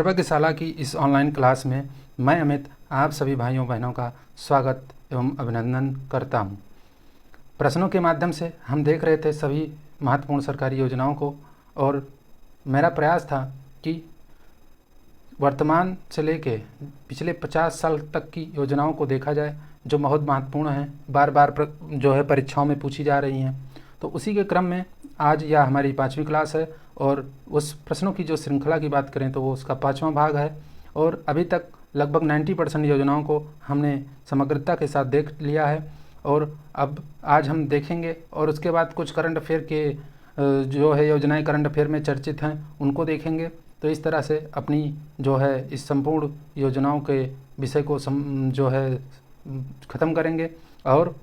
सर्वज्ञशाला की इस online class में मैं अमित आप सभी भाइयों बहनों का स्वागत एवं अभिनंदन करता हूं। प्रश्नों के माध्यम से हम देख रहे थे सभी महत्वपूर्ण सरकारी योजनाओं को और मेरा प्रयास था कि वर्तमान से लेके पिछले 50 साल तक की योजनाओं को देखा जाए जो बहुत महत्वपूर्ण हैं, बार बार जो है परीक्षाओं में पूछी जा रही हैं। तो उसी के क्रम में आज यह हमारी 5वीं क्लास है और उस प्रश्नों की जो श्रृंखला की बात करें तो वो उसका 5वां भाग है। और अभी तक लगभग 90% योजनाओं को हमने समग्रता के साथ देख लिया है और अब आज हम देखेंगे और उसके बाद कुछ करंट अफेयर के जो है योजनाएं करंट अफेयर में चर्चित हैं उनको देखेंगे। तो इस तरह से अपनी जो है इस संपूर्ण योजनाओं के विषय को जो है ख़त्म करेंगे। और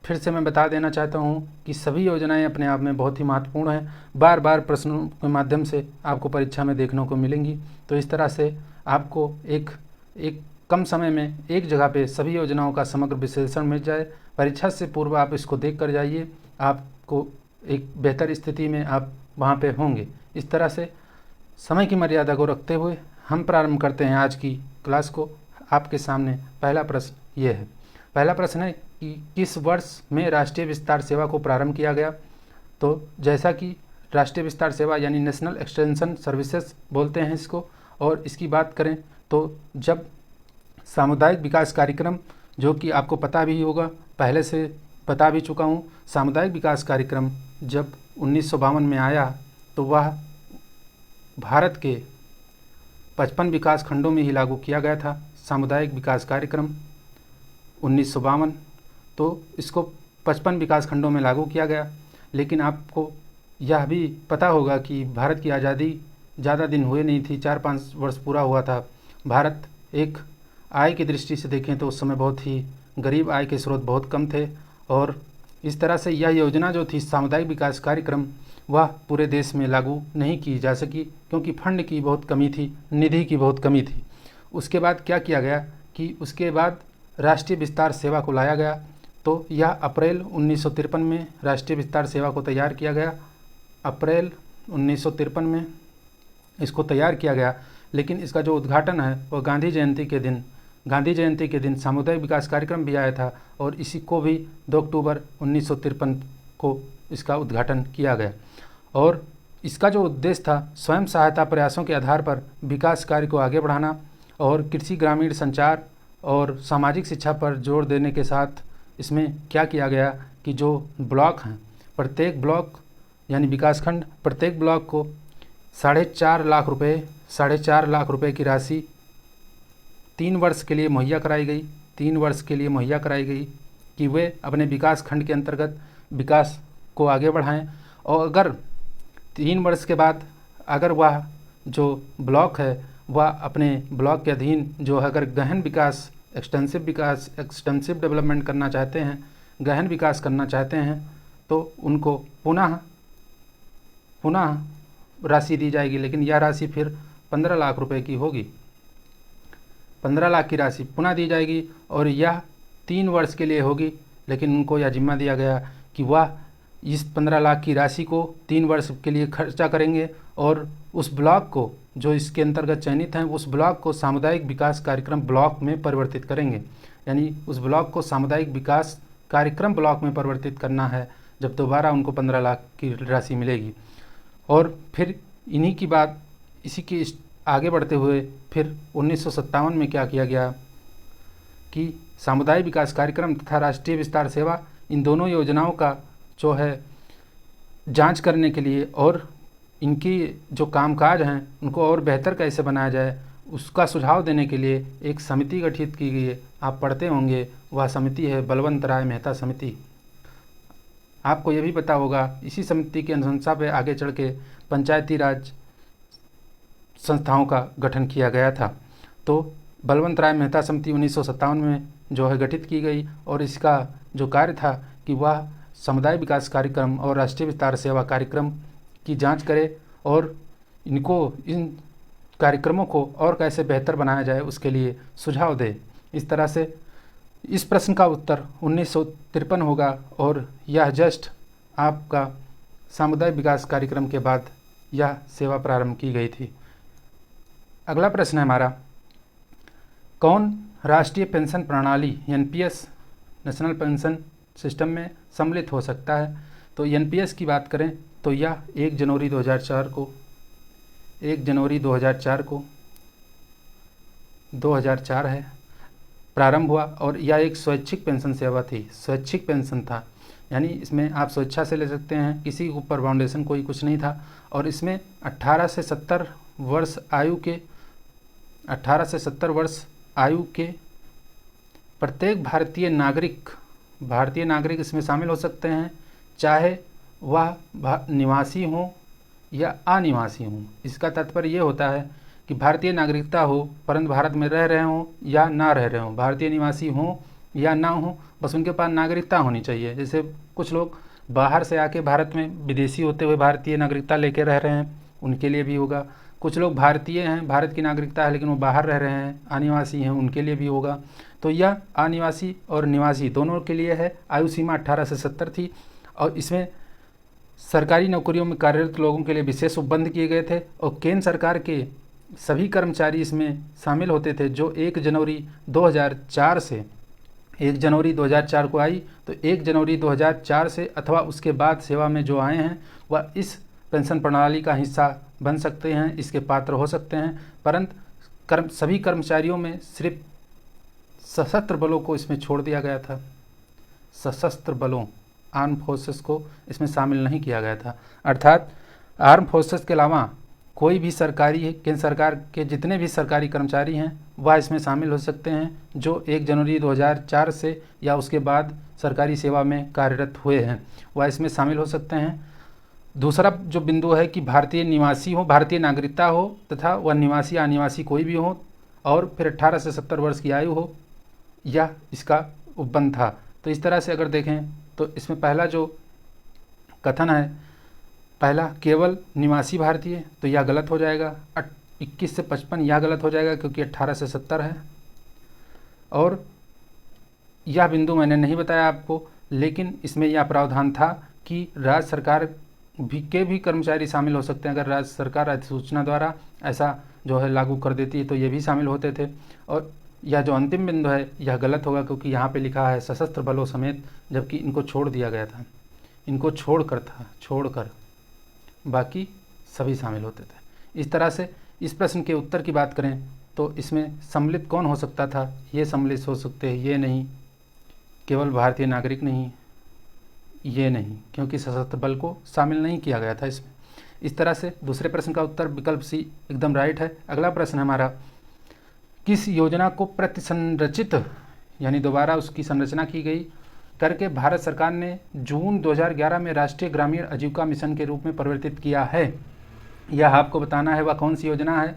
फिर से मैं बता देना चाहता हूँ कि सभी योजनाएं अपने आप में बहुत ही महत्वपूर्ण हैं, बार बार प्रश्नों के माध्यम से आपको परीक्षा में देखने को मिलेंगी। तो इस तरह से आपको एक कम समय में एक जगह पे सभी योजनाओं का समग्र विश्लेषण मिल जाए। परीक्षा से पूर्व आप इसको देख कर जाइए, आपको एक बेहतर स्थिति में आप वहाँ पे होंगे। इस तरह से समय की मर्यादा को रखते हुए हम प्रारंभ करते हैं आज की क्लास को। आपके सामने पहला प्रश्न ये है। पहला प्रश्न है कि किस वर्ष में राष्ट्रीय विस्तार सेवा को प्रारंभ किया गया। तो जैसा कि राष्ट्रीय विस्तार सेवा यानी नेशनल एक्सटेंशन सर्विसेज बोलते हैं इसको, और इसकी बात करें तो जब सामुदायिक विकास कार्यक्रम, जो कि आपको पता भी होगा, पहले से बता भी चुका हूँ, सामुदायिक विकास कार्यक्रम जब 1952 में आया तो वह भारत के 55 विकास खंडों में ही लागू किया गया था। सामुदायिक विकास कार्यक्रम 1952, तो इसको 55 विकास खंडों में लागू किया गया। लेकिन आपको यह भी पता होगा कि भारत की आज़ादी ज़्यादा दिन हुए नहीं थी, 4-5 वर्ष पूरा हुआ था। भारत एक आय की दृष्टि से देखें तो उस समय बहुत ही गरीब, आय के स्रोत बहुत कम थे और इस तरह से यह योजना जो थी सामुदायिक विकास कार्यक्रम वह पूरे देश में लागू नहीं की जा सकी क्योंकि फंड की बहुत कमी थी, निधि की बहुत कमी थी। उसके बाद क्या किया गया कि उसके बाद राष्ट्रीय विस्तार सेवा को लाया गया। तो यह अप्रैल 1953 में राष्ट्रीय विस्तार सेवा को तैयार किया गया। अप्रैल 1953 में इसको तैयार किया गया, लेकिन इसका जो उद्घाटन है वह गांधी जयंती के दिन सामुदायिक विकास कार्यक्रम भी आया था और इसी को भी 2 अक्टूबर 1953 को इसका उद्घाटन किया गया। और इसका जो उद्देश्य था स्वयं सहायता प्रयासों के आधार पर विकास कार्य को आगे बढ़ाना और कृषि, ग्रामीण संचार और सामाजिक शिक्षा पर जोर देने के साथ इसमें क्या किया गया कि जो ब्लॉक हैं, प्रत्येक ब्लॉक यानी विकासखंड, प्रत्येक ब्लॉक को 4.5 लाख रुपए की राशि 3 वर्ष के लिए मुहैया कराई गई कि वे अपने विकास खंड के अंतर्गत विकास को आगे बढ़ाएं। और अगर 3 वर्ष के बाद अगर वह जो ब्लॉक है वह अपने ब्लॉक के अधीन जो है अगर गहन विकास, एक्सटेंसिव डेवलपमेंट करना चाहते हैं, गहन विकास करना चाहते हैं, तो उनको पुनः राशि दी जाएगी। लेकिन यह राशि फिर 15 लाख रुपए की होगी। 15 लाख की राशि पुनः दी जाएगी और यह 3 वर्ष के लिए होगी। लेकिन उनको यह जिम्मा दिया गया कि वह इस 15 लाख की राशि को 3 वर्ष के लिए खर्चा करेंगे और उस ब्लॉक को, जो इसके अंतर्गत चयनित हैं, उस ब्लॉक को सामुदायिक विकास कार्यक्रम ब्लॉक में परिवर्तित करेंगे। यानी उस ब्लॉक को सामुदायिक विकास कार्यक्रम ब्लॉक में परिवर्तित करना है जब दोबारा उनको 15 लाख की राशि मिलेगी। और फिर इन्हीं की बात, इसी के आगे बढ़ते हुए फिर 1957 में क्या किया गया कि सामुदायिक विकास कार्यक्रम तथा राष्ट्रीय विस्तार सेवा, इन दोनों योजनाओं का जो है जांच करने के लिए और इनकी जो कामकाज हैं उनको और बेहतर कैसे बनाया जाए उसका सुझाव देने के लिए एक समिति गठित की गई है। आप पढ़ते होंगे, वह समिति है बलवंत राय मेहता समिति। आपको ये भी पता होगा इसी समिति की अनुशंसा पे आगे चल के पंचायती राज संस्थाओं का गठन किया गया था। तो बलवंत राय मेहता समिति 1957 में जो है गठित की गई और इसका जो कार्य था कि वह सामुदायिक विकास कार्यक्रम और राष्ट्रीय विस्तार सेवा कार्यक्रम की जांच करे और इन कार्यक्रमों को और कैसे बेहतर बनाया जाए उसके लिए सुझाव दे। इस तरह से इस प्रश्न का उत्तर 1953 होगा और यह जस्ट आपका सामुदायिक विकास कार्यक्रम के बाद यह सेवा प्रारंभ की गई थी। अगला प्रश्न है हमारा, कौन राष्ट्रीय पेंशन प्रणाली एनपीएस नेशनल पेंशन सिस्टम में सम्मिलित हो सकता है? तो एनपीएस की बात करें तो यह 1 जनवरी 2004 को 2004 है प्रारंभ हुआ, और यह एक स्वैच्छिक पेंशन सेवा थी, स्वैच्छिक पेंशन था, यानी इसमें आप स्वेच्छा से ले सकते हैं, किसी के ऊपर फाउंडेशन कोई कुछ नहीं था। और इसमें 18 से 70 वर्ष आयु के प्रत्येक भारतीय नागरिक इसमें शामिल हो सकते हैं, चाहे वह निवासी हों या अनिवासी हों। इसका तात्पर्य ये होता है कि भारतीय नागरिकता हो परंतु भारत में रह रहे हों या ना रह रहे हों, भारतीय निवासी हों या ना हों, बस उनके पास नागरिकता होनी चाहिए। जैसे कुछ लोग बाहर से आके भारत में विदेशी होते हुए भारतीय नागरिकता लेके रह रहे हैं, उनके लिए भी होगा। कुछ लोग भारतीय हैं, भारत की नागरिकता है लेकिन वो बाहर रह रहे हैं, अनिवासी हैं, उनके लिए भी होगा। तो यह अनिवासी और निवासी दोनों के लिए है। आयु सीमा 18 से 70 थी, और इसमें सरकारी नौकरियों में कार्यरत लोगों के लिए विशेष उपबंध किए गए थे, और केंद्र सरकार के सभी कर्मचारी इसमें शामिल होते थे। जो 1 जनवरी 2004 से 1 जनवरी 2004 को आई, तो 1 जनवरी 2004 से अथवा उसके बाद सेवा में जो आए हैं वह इस पेंशन प्रणाली का हिस्सा बन सकते हैं, इसके पात्र हो सकते हैं। परंतु सभी कर्मचारियों में सिर्फ सशस्त्र बलों को इसमें छोड़ दिया गया था, सशस्त्र बलों आर्म फोर्सेस को इसमें शामिल नहीं किया गया था। अर्थात आर्म फोर्सेस के अलावा कोई भी केंद्र सरकार के जितने भी सरकारी कर्मचारी हैं वह इसमें शामिल हो सकते हैं, जो 1 जनवरी 2004 से या उसके बाद सरकारी सेवा में कार्यरत हुए हैं, वह इसमें शामिल हो सकते हैं। दूसरा जो बिंदु है कि भारतीय निवासी हो, भारतीय नागरिकता हो तथा वह निवासी या अनिवासी कोई भी हो, और फिर 18 से 70 वर्ष की आयु हो, यह इसका उपबंध था। तो इस तरह से अगर देखें तो इसमें पहला जो कथन है, पहला केवल निवासी भारतीय, तो यह गलत हो जाएगा। 21 से 55 यह गलत हो जाएगा क्योंकि 18 से 70 है। और यह बिंदु मैंने नहीं बताया आपको, लेकिन इसमें यह प्रावधान था कि राज्य सरकार के भी कर्मचारी शामिल हो सकते हैं। अगर राज्य सरकार अधिसूचना द्वारा ऐसा जो है लागू कर देती है तो ये भी शामिल होते थे। और यह जो अंतिम बिंदु है यह गलत होगा क्योंकि यहाँ पे लिखा है सशस्त्र बलों समेत, जबकि इनको छोड़ दिया गया था, इनको छोड़कर बाकी सभी शामिल होते थे। इस तरह से इस प्रश्न के उत्तर की बात करें तो इसमें सम्मिलित कौन हो सकता था? ये सम्मिलित हो सकते हैं, ये नहीं, केवल भारतीय नागरिक नहीं, ये नहीं, क्योंकि सशस्त्र बल को शामिल नहीं किया गया था इसमें। इस तरह से दूसरे प्रश्न का उत्तर विकल्प सी एकदम राइट है। अगला प्रश्न है हमारा, किस योजना को प्रतिसंरचित यानी दोबारा उसकी संरचना की गई करके भारत सरकार ने जून 2011 में राष्ट्रीय ग्रामीण आजीविका मिशन के रूप में परिवर्तित किया है? यह आपको बताना है वह कौन सी योजना है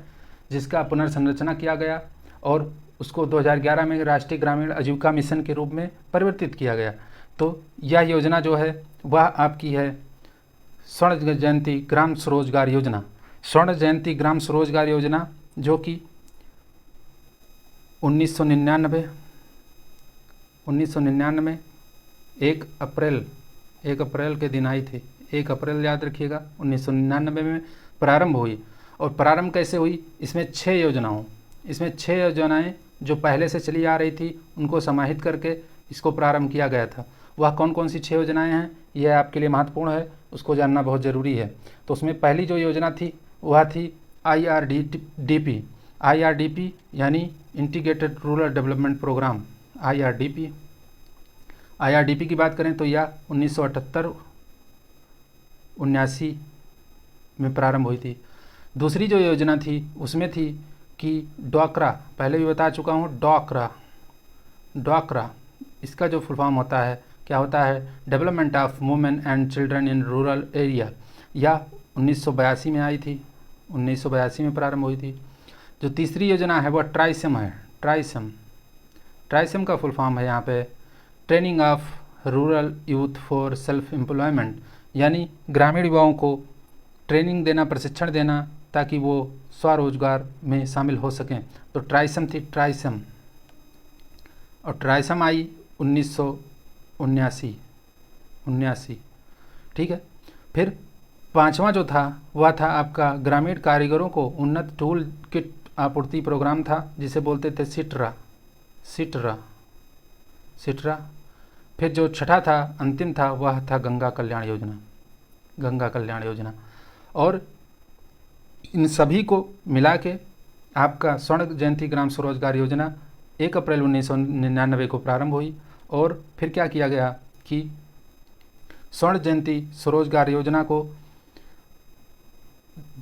जिसका पुनर्संरचना किया गया और उसको 2011 में राष्ट्रीय ग्रामीण आजीविका मिशन के रूप में परिवर्तित किया गया। तो यह योजना जो है वह आपकी है स्वर्ण जयंती ग्राम स्वरोजगार योजना। स्वर्ण जयंती ग्राम स्वरोजगार योजना जो कि 1999 1 अप्रैल के दिन आई थी। 1 अप्रैल याद रखिएगा, 1999 में प्रारंभ हुई। और प्रारंभ कैसे हुई? इसमें 6 योजनाएं जो पहले से चली आ रही थी उनको समाहित करके इसको प्रारंभ किया गया था। वह कौन कौन सी 6 योजनाएं हैं यह आपके लिए महत्वपूर्ण है, उसको जानना बहुत ज़रूरी है। तो उसमें पहली जो योजना थी वह थी IRDP यानी integrated rural development programme. IRDP की बात करें तो यह 1978-79 में प्रारंभ हुई थी। दूसरी जो योजना थी उसमें थी कि ड्वाक्रा, पहले भी बता चुका हूँ, ड्वाक्रा इसका जो फुल फॉर्म होता है क्या होता है? Development of women and children in rural area. यह 1982 में आई थी, 1982 में प्रारंभ हुई थी। जो तीसरी योजना है वह ट्राइसम है। ट्राइसम का फुल फॉर्म है यहाँ पे training of rural youth for self employment, यानी ग्रामीण युवाओं को ट्रेनिंग देना, प्रशिक्षण देना ताकि वो स्वरोजगार में शामिल हो सकें। तो ट्राइसम थी, और ट्राइसम आई 1979। ठीक है। फिर 5वां जो था वह था आपका ग्रामीण कारीगरों को उन्नत टूल किट आपूर्ति प्रोग्राम था जिसे बोलते थे सिट्रा सिट्रा सिट्रा। फिर जो छठा था, अंतिम था, वह था गंगा कल्याण योजना, गंगा कल्याण योजना। और इन सभी को मिला के आपका स्वर्ण जयंती ग्राम स्वरोजगार योजना 1 अप्रैल 1999 को प्रारंभ हुई। और फिर क्या किया गया कि स्वर्ण जयंती स्वरोजगार योजना को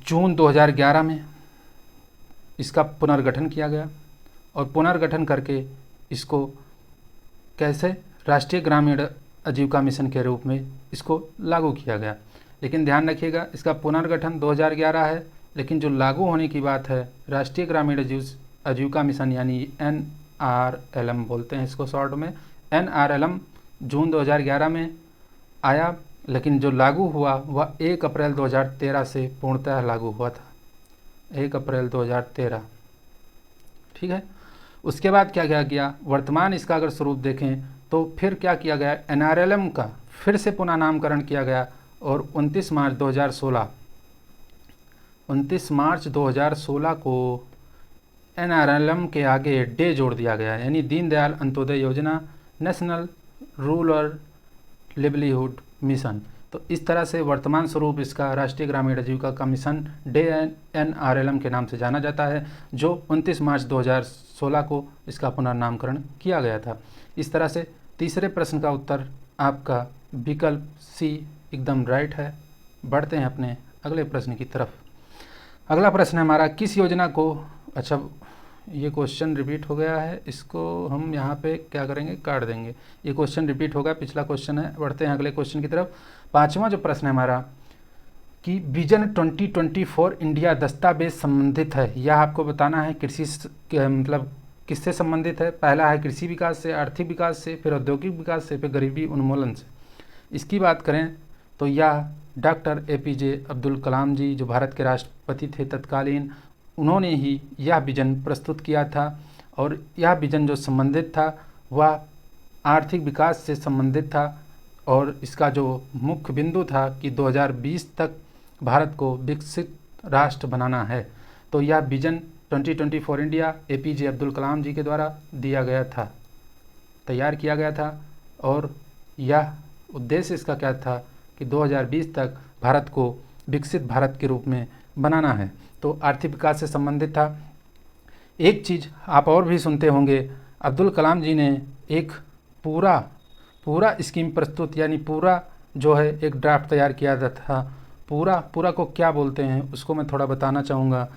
जून 2011 में इसका पुनर्गठन किया गया। और पुनर्गठन करके इसको कैसे राष्ट्रीय ग्रामीण आजीविका मिशन के रूप में इसको लागू किया गया। लेकिन ध्यान रखिएगा, इसका पुनर्गठन 2011 है, लेकिन जो लागू होने की बात है राष्ट्रीय ग्रामीण आजीविका मिशन यानी NRLM बोलते हैं इसको शॉर्ट में, NRLM जून 2011 में आया, लेकिन जो लागू हुआ वह 1 अप्रैल 2013 से पूर्णतः लागू हुआ था, 1 अप्रैल 2013। ठीक है। उसके बाद क्या किया गया, वर्तमान इसका अगर स्वरूप देखें तो फिर क्या किया गया, NRLM का फिर से पुनः नामकरण किया गया और 29 मार्च 2016 को NRLM के आगे डे जोड़ दिया गया, यानी दीनदयाल अंत्योदय योजना, नेशनल रूरल लिवलीहुड मिशन। तो इस तरह से वर्तमान स्वरूप इसका राष्ट्रीय ग्रामीण आजीविका का मिशन डे NRLM के नाम से जाना जाता है, जो 29 मार्च 2016 को इसका पुनर्नामकरण किया गया था। इस तरह से तीसरे प्रश्न का उत्तर आपका विकल्प सी एकदम राइट है। बढ़ते हैं अपने अगले प्रश्न की तरफ। अगला प्रश्न है हमारा, किस योजना को, अच्छा ये क्वेश्चन रिपीट हो गया है, इसको हम यहाँ पे क्या करेंगे, काट देंगे। ये क्वेश्चन रिपीट होगा, पिछला क्वेश्चन है। बढ़ते हैं अगले क्वेश्चन की तरफ। पांचवा जो प्रश्न है हमारा कि विजन 2024 इंडिया दस्तावेज संबंधित है, यह आपको बताना है कृषि मतलब किससे संबंधित है। पहला है कृषि विकास से, आर्थिक विकास से, फिर औद्योगिक विकास से, फिर गरीबी उन्मूलन से। इसकी बात करें तो यह डॉक्टर APJ अब्दुल कलाम जी जो भारत के राष्ट्रपति थे तत्कालीन, उन्होंने ही यह विजन प्रस्तुत किया था। और यह विजन जो संबंधित था वह आर्थिक विकास से संबंधित था और इसका जो मुख्य बिंदु था कि 2020 तक भारत को विकसित राष्ट्र बनाना है। तो यह vision 2024 India APJ Abdul Kalam जी के द्वारा दिया गया था, तैयार किया गया था। और यह उद्देश्य इसका क्या था कि 2020 तक भारत को विकसित भारत के रूप में बनाना है। तो आर्थिक विकास से संबंधित था। एक चीज़ आप और भी सुनते होंगे, अब्दुल कलाम जी ने एक पूरा स्कीम प्रस्तुत, यानी पूरा जो है एक ड्राफ्ट तैयार किया था। पूरा को क्या बोलते हैं उसको मैं थोड़ा बताना चाहूँगा।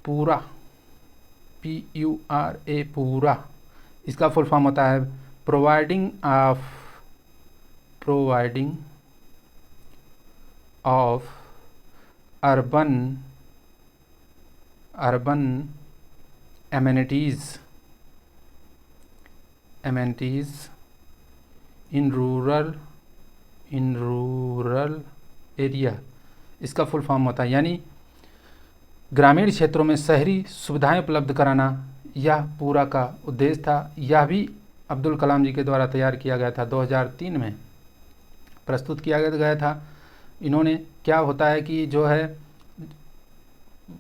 पूरा PURA पूरा, इसका फुल फॉर्म होता है providing of urban amenities in rural area. इसका फुल फॉर्म होता है यानी ग्रामीण क्षेत्रों में शहरी सुविधाएं उपलब्ध कराना, यह पूरा का उद्देश्य था। यह भी अब्दुल कलाम जी के द्वारा तैयार किया गया था, 2003 में प्रस्तुत किया गया था। इन्होंने, क्या होता है कि जो है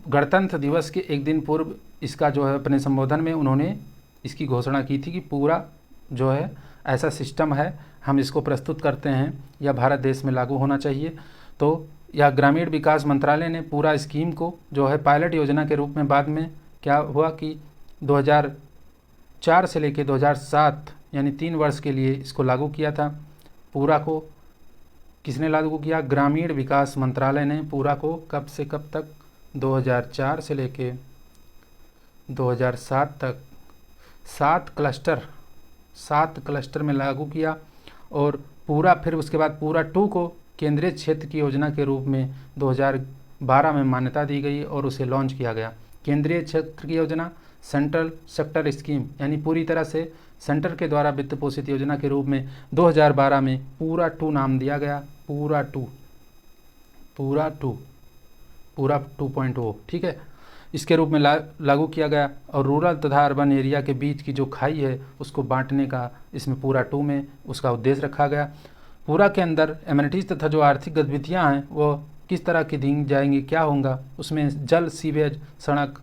गणतंत्र दिवस के एक दिन पूर्व इसका जो है अपने संबोधन में उन्होंने इसकी घोषणा की थी कि पूरा जो है ऐसा सिस्टम है, हम इसको प्रस्तुत करते हैं, यह भारत देश में लागू होना चाहिए। तो यह ग्रामीण विकास मंत्रालय ने पूरा स्कीम को जो है पायलट योजना के रूप में बाद में क्या हुआ कि 2004 से लेकर 2007 यानी 3 वर्ष के लिए इसको लागू किया था। पूरा को किसने लागू किया, ग्रामीण विकास मंत्रालय ने पूरा को कब से कब तक, 2004 से लेके 2007 तक 7 क्लस्टर में लागू किया। और पूरा, फिर उसके बाद पूरा 2 को केंद्रीय क्षेत्र की योजना के रूप में 2012 में मान्यता दी गई और उसे लॉन्च किया गया। केंद्रीय क्षेत्र की योजना, सेंट्रल सेक्टर स्कीम, यानी पूरी तरह से सेंटर के द्वारा वित्त पोषित योजना के रूप में 2012 में पूरा 2 नाम दिया गया। पूरा 2.0, ठीक है, इसके रूप में लागू किया गया। और रूरल तथा अर्बन एरिया के बीच की जो खाई है उसको बांटने का इसमें पूरा 2 में उसका उद्देश्य रखा गया। पूरा के अंदर एमिनिटीज़ तथा जो आर्थिक गतिविधियां हैं वो किस तरह की दी जाएंगी, क्या होगा, उसमें जल, सीवेज, सड़क,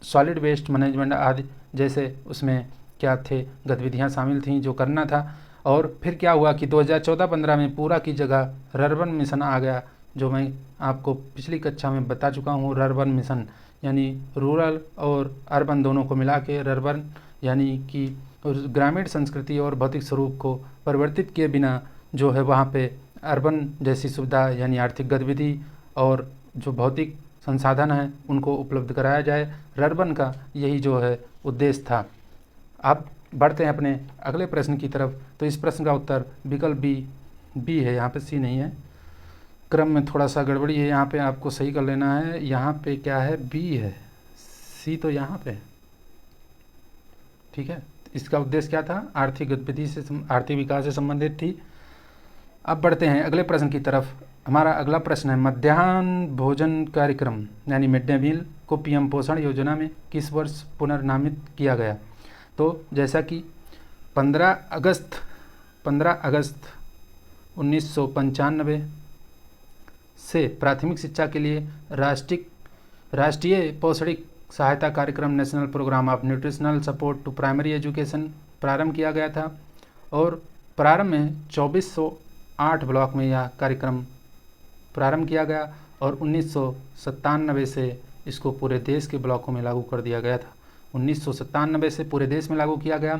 सॉलिड वेस्ट मैनेजमेंट आदि जैसे उसमें क्या थे गतिविधियां शामिल थीं जो करना था। और फिर क्या हुआ कि 2014-15 में पूरा की जगह रर्बन मिशन आ गया, जो मैं आपको पिछली कक्षा में बता चुका हूँ। रर्बन मिशन यानी रूरल और अर्बन दोनों को मिला के रर्बन, यानी कि ग्रामीण संस्कृति और भौतिक स्वरूप को परिवर्तित किए बिना जो है वहाँ पे अर्बन जैसी सुविधा यानी आर्थिक गतिविधि और जो भौतिक संसाधन हैं उनको उपलब्ध कराया जाए। रर्बन का यही जो है उद्देश्य था। अब बढ़ते हैं अपने अगले प्रश्न की तरफ। तो इस प्रश्न का उत्तर विकल्प बी है, यहाँ पे सी नहीं है। क्रम में थोड़ा सा गड़बड़ी है, यहाँ पे आपको सही कर लेना है। यहाँ पे क्या है, बी है, सी तो यहाँ पे है। ठीक है, इसका उद्देश्य क्या था, आर्थिक गतिविधि से आर्थिक विकास से संबंधित थी। अब बढ़ते हैं अगले प्रश्न की तरफ। हमारा अगला प्रश्न है मध्याह्न भोजन कार्यक्रम यानी मिड डे मील को पीएम पोषण योजना में किस वर्ष पुनर्नामित किया गया। तो जैसा कि 15 अगस्त 1995 से प्राथमिक शिक्षा के लिए राष्ट्रीय पौषणिक सहायता कार्यक्रम national programme of nutritional support to primary education प्रारंभ किया गया था। और प्रारंभ में 2408 ब्लॉक में यह कार्यक्रम प्रारंभ किया गया और 1997 से इसको पूरे देश के ब्लॉकों में लागू कर दिया गया था। 1997 से पूरे देश में लागू किया गया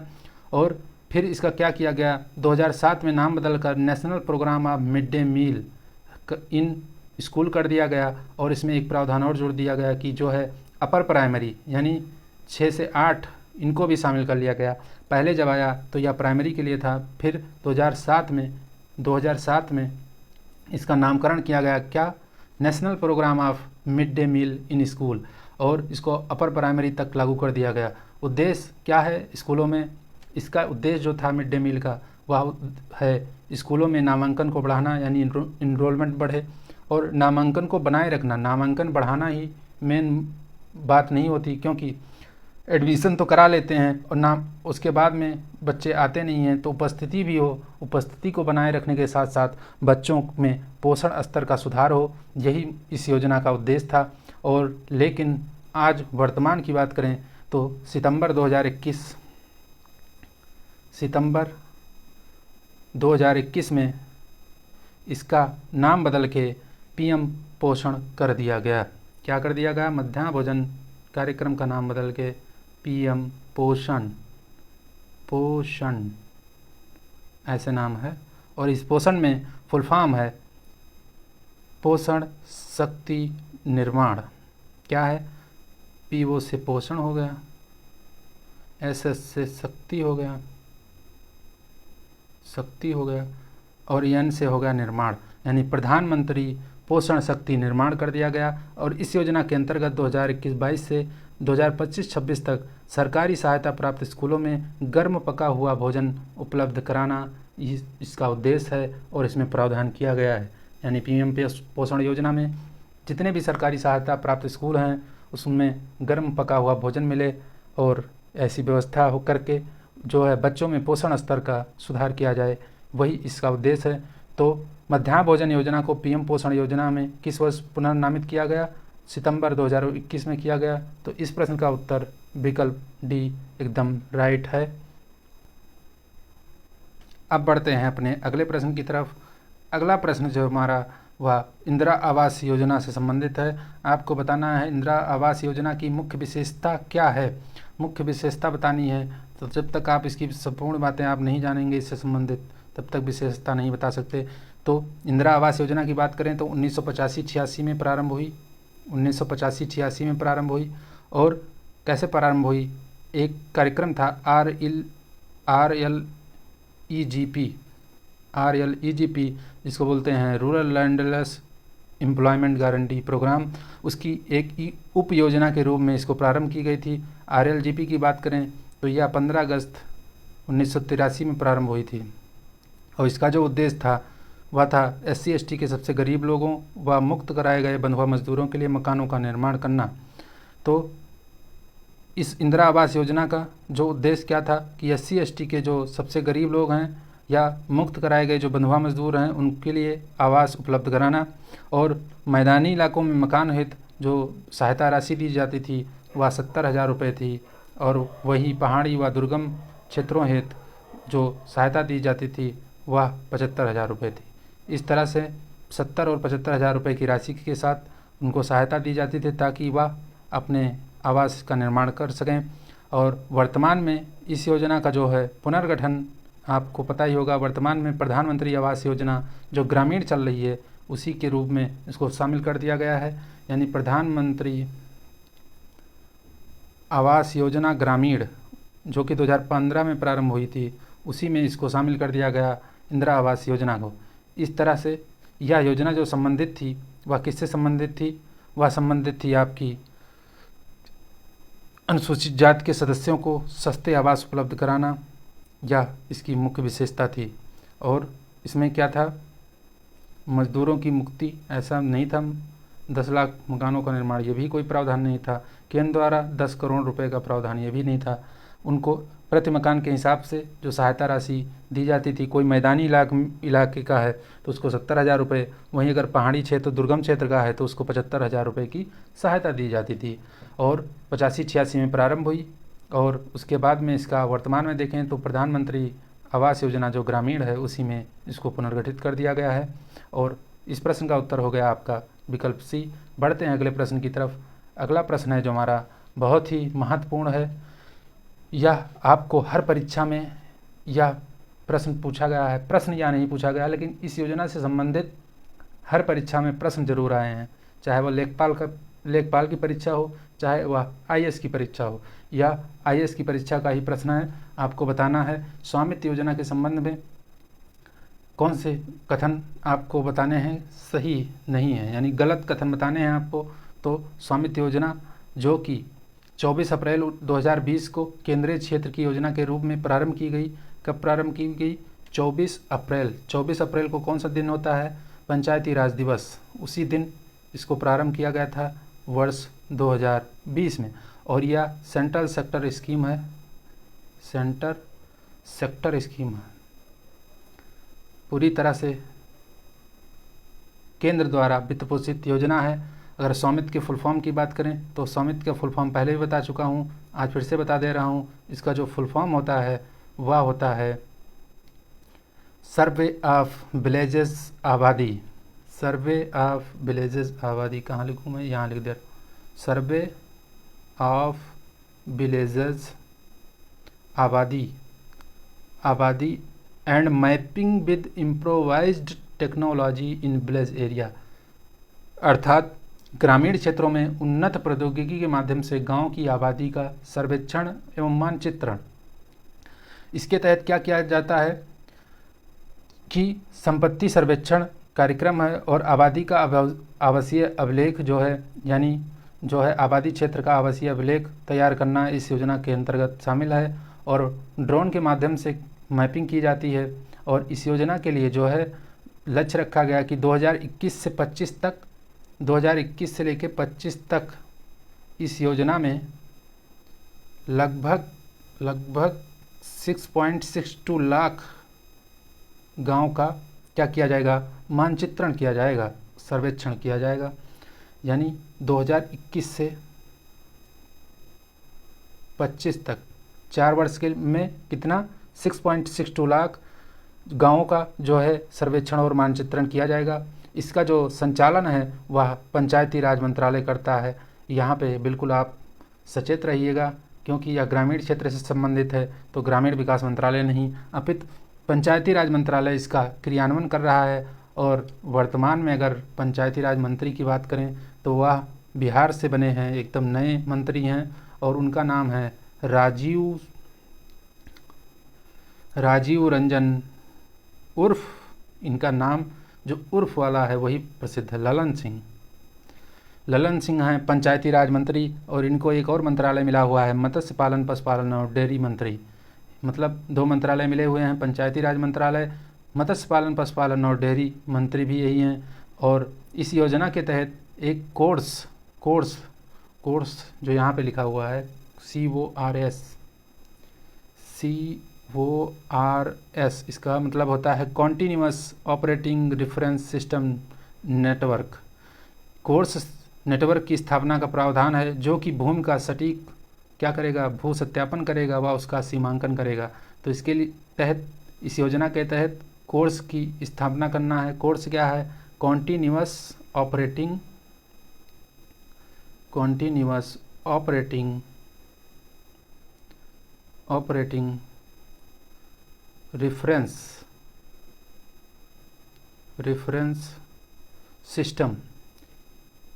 और फिर इसका क्या किया गया, 2007 में नाम बदलकर national programme of mid day meal in school कर दिया गया। और इसमें एक प्रावधान और जोड़ दिया गया कि जो है अपर प्राइमरी यानी 6 से 8 इनको भी शामिल कर लिया गया। पहले जब आया तो यह प्राइमरी के लिए था, फिर 2007 में इसका नामकरण किया गया, क्या, national programme of mid day meal in school, और इसको अपर प्राइमरी तक लागू कर दिया गया। उद्देश्य क्या है स्कूलों में, इसका उद्देश्य जो था मिड डे मील का वह है स्कूलों में नामांकन को बढ़ाना यानी इनरोलमेंट बढ़े और नामांकन को बनाए रखना। नामांकन बढ़ाना ही मेन बात नहीं होती, क्योंकि एडमिशन तो करा लेते हैं और नाम उसके बाद में बच्चे आते नहीं हैं, तो उपस्थिति भी हो, उपस्थिति को बनाए रखने के साथ साथ बच्चों में पोषण स्तर का सुधार हो, यही इस योजना का उद्देश्य था। और लेकिन आज वर्तमान की बात करें तो सितंबर 2021 में इसका नाम बदल के पीएम पोषण कर दिया गया। क्या कर दिया गया, मध्याह्न भोजन कार्यक्रम का नाम बदल के पीएम पोषण ऐसे नाम है। और इस पोषण में फुल फॉर्म है पोषण शक्ति निर्माण। क्या है, पीओ से पोषण हो गया, एसएस से शक्ति हो गया और एन से हो गया निर्माण, यानी प्रधानमंत्री पोषण शक्ति निर्माण कर दिया गया। और इस योजना के अंतर्गत 2021-22 से 2025-26 तक सरकारी सहायता प्राप्त स्कूलों में गर्म पका हुआ भोजन उपलब्ध कराना इसका उद्देश्य है और इसमें प्रावधान किया गया है। यानी पीएम पोषण योजना में जितने भी सरकारी सहायता प्राप्त स्कूल हैं उसमें गर्म पका हुआ भोजन मिले और ऐसी व्यवस्था हो करके जो है बच्चों में पोषण स्तर का सुधार किया जाए, वही इसका उद्देश्य है। तो मध्याह्न भोजन योजना को पीएम पोषण योजना में किस वर्ष पुनर्नामित किया गया, सितंबर 2021 में किया गया। तो इस प्रश्न का उत्तर विकल्प डी एकदम राइट है। अब बढ़ते हैं अपने अगले प्रश्न की तरफ। अगला प्रश्न जो हमारा वह इंदिरा आवास योजना से संबंधित है। आपको बताना है इंदिरा आवास योजना की मुख्य विशेषता क्या है, मुख्य विशेषता बतानी है। तो जब तक आप इसकी संपूर्ण बातें आप नहीं जानेंगे इससे संबंधित, तब तक विशेषता नहीं बता सकते। तो इंदिरा आवास योजना की बात करें तो 1985-86 में प्रारंभ हुई, 1985-86 में प्रारंभ हुई। और कैसे प्रारंभ हुई, एक कार्यक्रम था RLEGP जिसको बोलते हैं rural landless employment guarantee programme, उसकी एक उप योजना के रूप में इसको प्रारंभ की गई थी। RLGP की बात करें तो यह 15 अगस्त 1983 में प्रारंभ हुई थी और इसका जो उद्देश्य था वह था SC/ST के सबसे गरीब लोगों व मुक्त कराए गए बंधुआ मजदूरों के लिए मकानों का निर्माण करना। तो इस इंदिरा आवास योजना का जो उद्देश्य क्या था कि SC/ST के जो सबसे गरीब लोग हैं या मुक्त कराए गए जो बंधुआ मजदूर हैं उनके लिए आवास उपलब्ध कराना और मैदानी इलाकों में मकान हित जो सहायता राशि दी जाती थी वह 70,000 रुपये थी, और वही पहाड़ी व दुर्गम क्षेत्रों हेतु जो सहायता दी जाती थी वह 75,000 रुपये थी। इस तरह से 70 और 75,000 रुपये की राशि के साथ उनको सहायता दी जाती थी ताकि वह अपने आवास का निर्माण कर सकें। और वर्तमान में इस योजना का जो है पुनर्गठन, आपको पता ही होगा, वर्तमान में प्रधानमंत्री आवास योजना जो ग्रामीण चल रही है उसी के रूप में इसको शामिल कर दिया गया है। यानी प्रधानमंत्री आवास योजना ग्रामीण जो कि 2015 में प्रारंभ हुई थी, उसी में इसको शामिल कर दिया गया, इंदिरा आवास योजना को। इस तरह से यह योजना जो संबंधित थी वह किससे संबंधित थी? वह संबंधित थी आपकी अनुसूचित जाति के सदस्यों को सस्ते आवास उपलब्ध कराना, यह इसकी मुख्य विशेषता थी। और इसमें क्या था? मजदूरों की मुक्ति ऐसा नहीं था। 10 लाख मकानों का निर्माण, ये भी कोई प्रावधान नहीं था। केंद्र द्वारा 10 करोड़ रुपए का प्रावधान, ये भी नहीं था। उनको प्रति मकान के हिसाब से जो सहायता राशि दी जाती थी, कोई मैदानी इलाके का है तो उसको 70,000 रुपये, वहीं अगर पहाड़ी क्षेत्र दुर्गम क्षेत्र का है तो उसको 75,000 रुपये की सहायता दी जाती थी। और 85-86 में प्रारंभ हुई, और उसके बाद में इसका वर्तमान में देखें तो प्रधानमंत्री आवास योजना जो ग्रामीण है उसी में इसको पुनर्गठित कर दिया गया है। और इस प्रश्न का उत्तर हो गया आपका विकल्प सी। बढ़ते हैं अगले प्रश्न की तरफ। अगला प्रश्न है जो हमारा बहुत ही महत्वपूर्ण है। यह आपको हर परीक्षा में यह प्रश्न पूछा गया है, प्रश्न या नहीं पूछा गया, लेकिन इस योजना से संबंधित हर परीक्षा में प्रश्न जरूर आए हैं, चाहे वह लेखपाल की परीक्षा हो, चाहे वह आईएएस की परीक्षा हो। यह आईएएस की परीक्षा का ही प्रश्न है। आपको बताना है स्वामित्व योजना के संबंध में कौन से कथन आपको बताने हैं सही नहीं है, यानी गलत कथन बताने हैं आपको। तो स्वामित्व योजना जो कि 24 अप्रैल 2020 को केंद्रीय क्षेत्र की योजना के रूप में प्रारंभ की गई। कब प्रारंभ की गई? 24 अप्रैल। 24 अप्रैल को कौन सा दिन होता है? पंचायती राज दिवस। उसी दिन इसको प्रारंभ किया गया था वर्ष 2020 में। और यह सेंट्रल सेक्टर स्कीम है, सेंटर सेक्टर स्कीम है, पूरी तरह से केंद्र द्वारा वित्त पोषित योजना है। अगर स्वामित्व के फुल फॉर्म की बात करें तो स्वामित्व का फुल फॉर्म पहले भी बता चुका हूँ, आज फिर से बता दे रहा हूँ। इसका जो फुल फॉर्म होता है वह होता है सर्वे ऑफ विलेजेस आबादी। सर्वे ऑफ विलेजेस आबादी कहाँ लिखूँ मैं? यहाँ लिख दिया, सर्वे ऑफ विलेजेस आबादी and mapping with improvised technology in village area. अर्थात ग्रामीण क्षेत्रों में उन्नत प्रौद्योगिकी के माध्यम से गांव की आबादी का सर्वेक्षण एवं मानचित्रण। इसके तहत क्या किया जाता है कि संपत्ति सर्वेक्षण कार्यक्रम है और आबादी का आवासीय अभिलेख जो है, यानी जो है आबादी क्षेत्र का आवासीय अभिलेख तैयार करना इस योजना के अंतर्गत शामिल है। और ड्रोन के माध्यम से मैपिंग की जाती है। और इस योजना के लिए जो है लक्ष्य रखा गया कि 2021 से 25 तक, 2021 से लेकर 25 तक इस योजना में लगभग 6.62 लाख गांव का क्या किया जाएगा? मानचित्रण किया जाएगा, सर्वेक्षण किया जाएगा। यानी 2021 से 25 तक 4 वर्ष के में कितना? 6.62 लाख गाँवों का जो है सर्वेक्षण और मानचित्रण किया जाएगा। इसका जो संचालन है वह पंचायती राज मंत्रालय करता है। यहाँ पे बिल्कुल आप सचेत रहिएगा, क्योंकि यह ग्रामीण क्षेत्र से संबंधित है तो ग्रामीण विकास मंत्रालय नहीं अपितु पंचायती राज मंत्रालय इसका क्रियान्वयन कर रहा है। और वर्तमान में अगर पंचायती राज मंत्री की बात करें तो वह बिहार से बने हैं, एकदम नए मंत्री हैं, और उनका नाम है राजीव रंजन, उर्फ इनका नाम जो उर्फ वाला है वही प्रसिद्ध है, ललन सिंह हैं पंचायती राज मंत्री। और इनको एक और मंत्रालय मिला हुआ है, मत्स्य पालन पशुपालन और डेयरी मंत्री। मतलब 2 मंत्रालय मिले हुए हैं, पंचायती राज मंत्रालय, मत्स्य पालन पशुपालन और डेयरी मंत्री भी यही हैं। और इस योजना के तहत एक कोर्स जो यहाँ पे लिखा हुआ है CORS, इसका मतलब होता है continuous operating reference system network. Course network की स्थापना का प्रावधान है, जो कि भूमि का सटीक क्या करेगा, भू सत्यापन करेगा व उसका सीमांकन करेगा। तो इसके लिए तहत, इस योजना के तहत कोर्स की स्थापना करना है। कोर्स क्या है? कॉन्टीन्यूअस ऑपरेटिंग रेफरेंस सिस्टम,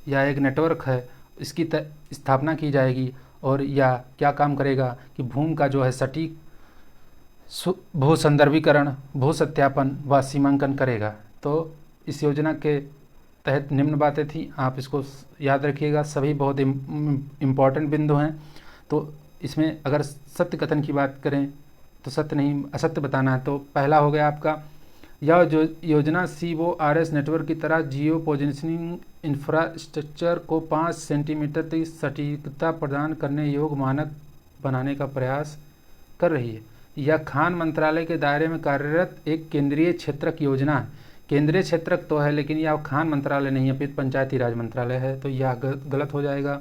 या एक नेटवर्क है, इसकी स्थापना की जाएगी। और यह क्या काम करेगा कि भूमि का जो है सटीक भू संदर्भीकरण, भू सत्यापन व सीमांकन करेगा। तो इस योजना के तहत निम्न बातें थी, आप इसको याद रखिएगा, सभी बहुत इम्पॉर्टेंट बिंदु हैं। तो इसमें अगर सत्य कथन की बात करें तो सत्य नहीं, असत्य बताना है। तो पहला हो गया आपका, यह जो योजना CORS नेटवर्क की तरह जियो पोजिशनिंग इंफ्रास्ट्रक्चर को 5 सेंटीमीटर तक सटीकता प्रदान करने योग्य मानक बनाने का प्रयास कर रही है। यह खान मंत्रालय के दायरे में कार्यरत एक केंद्रीय क्षेत्रक योजना है। केंद्रीय क्षेत्रक तो है, लेकिन यह खान मंत्रालय नहीं है, फिर पंचायती राज मंत्रालय है, तो यह गलत हो जाएगा।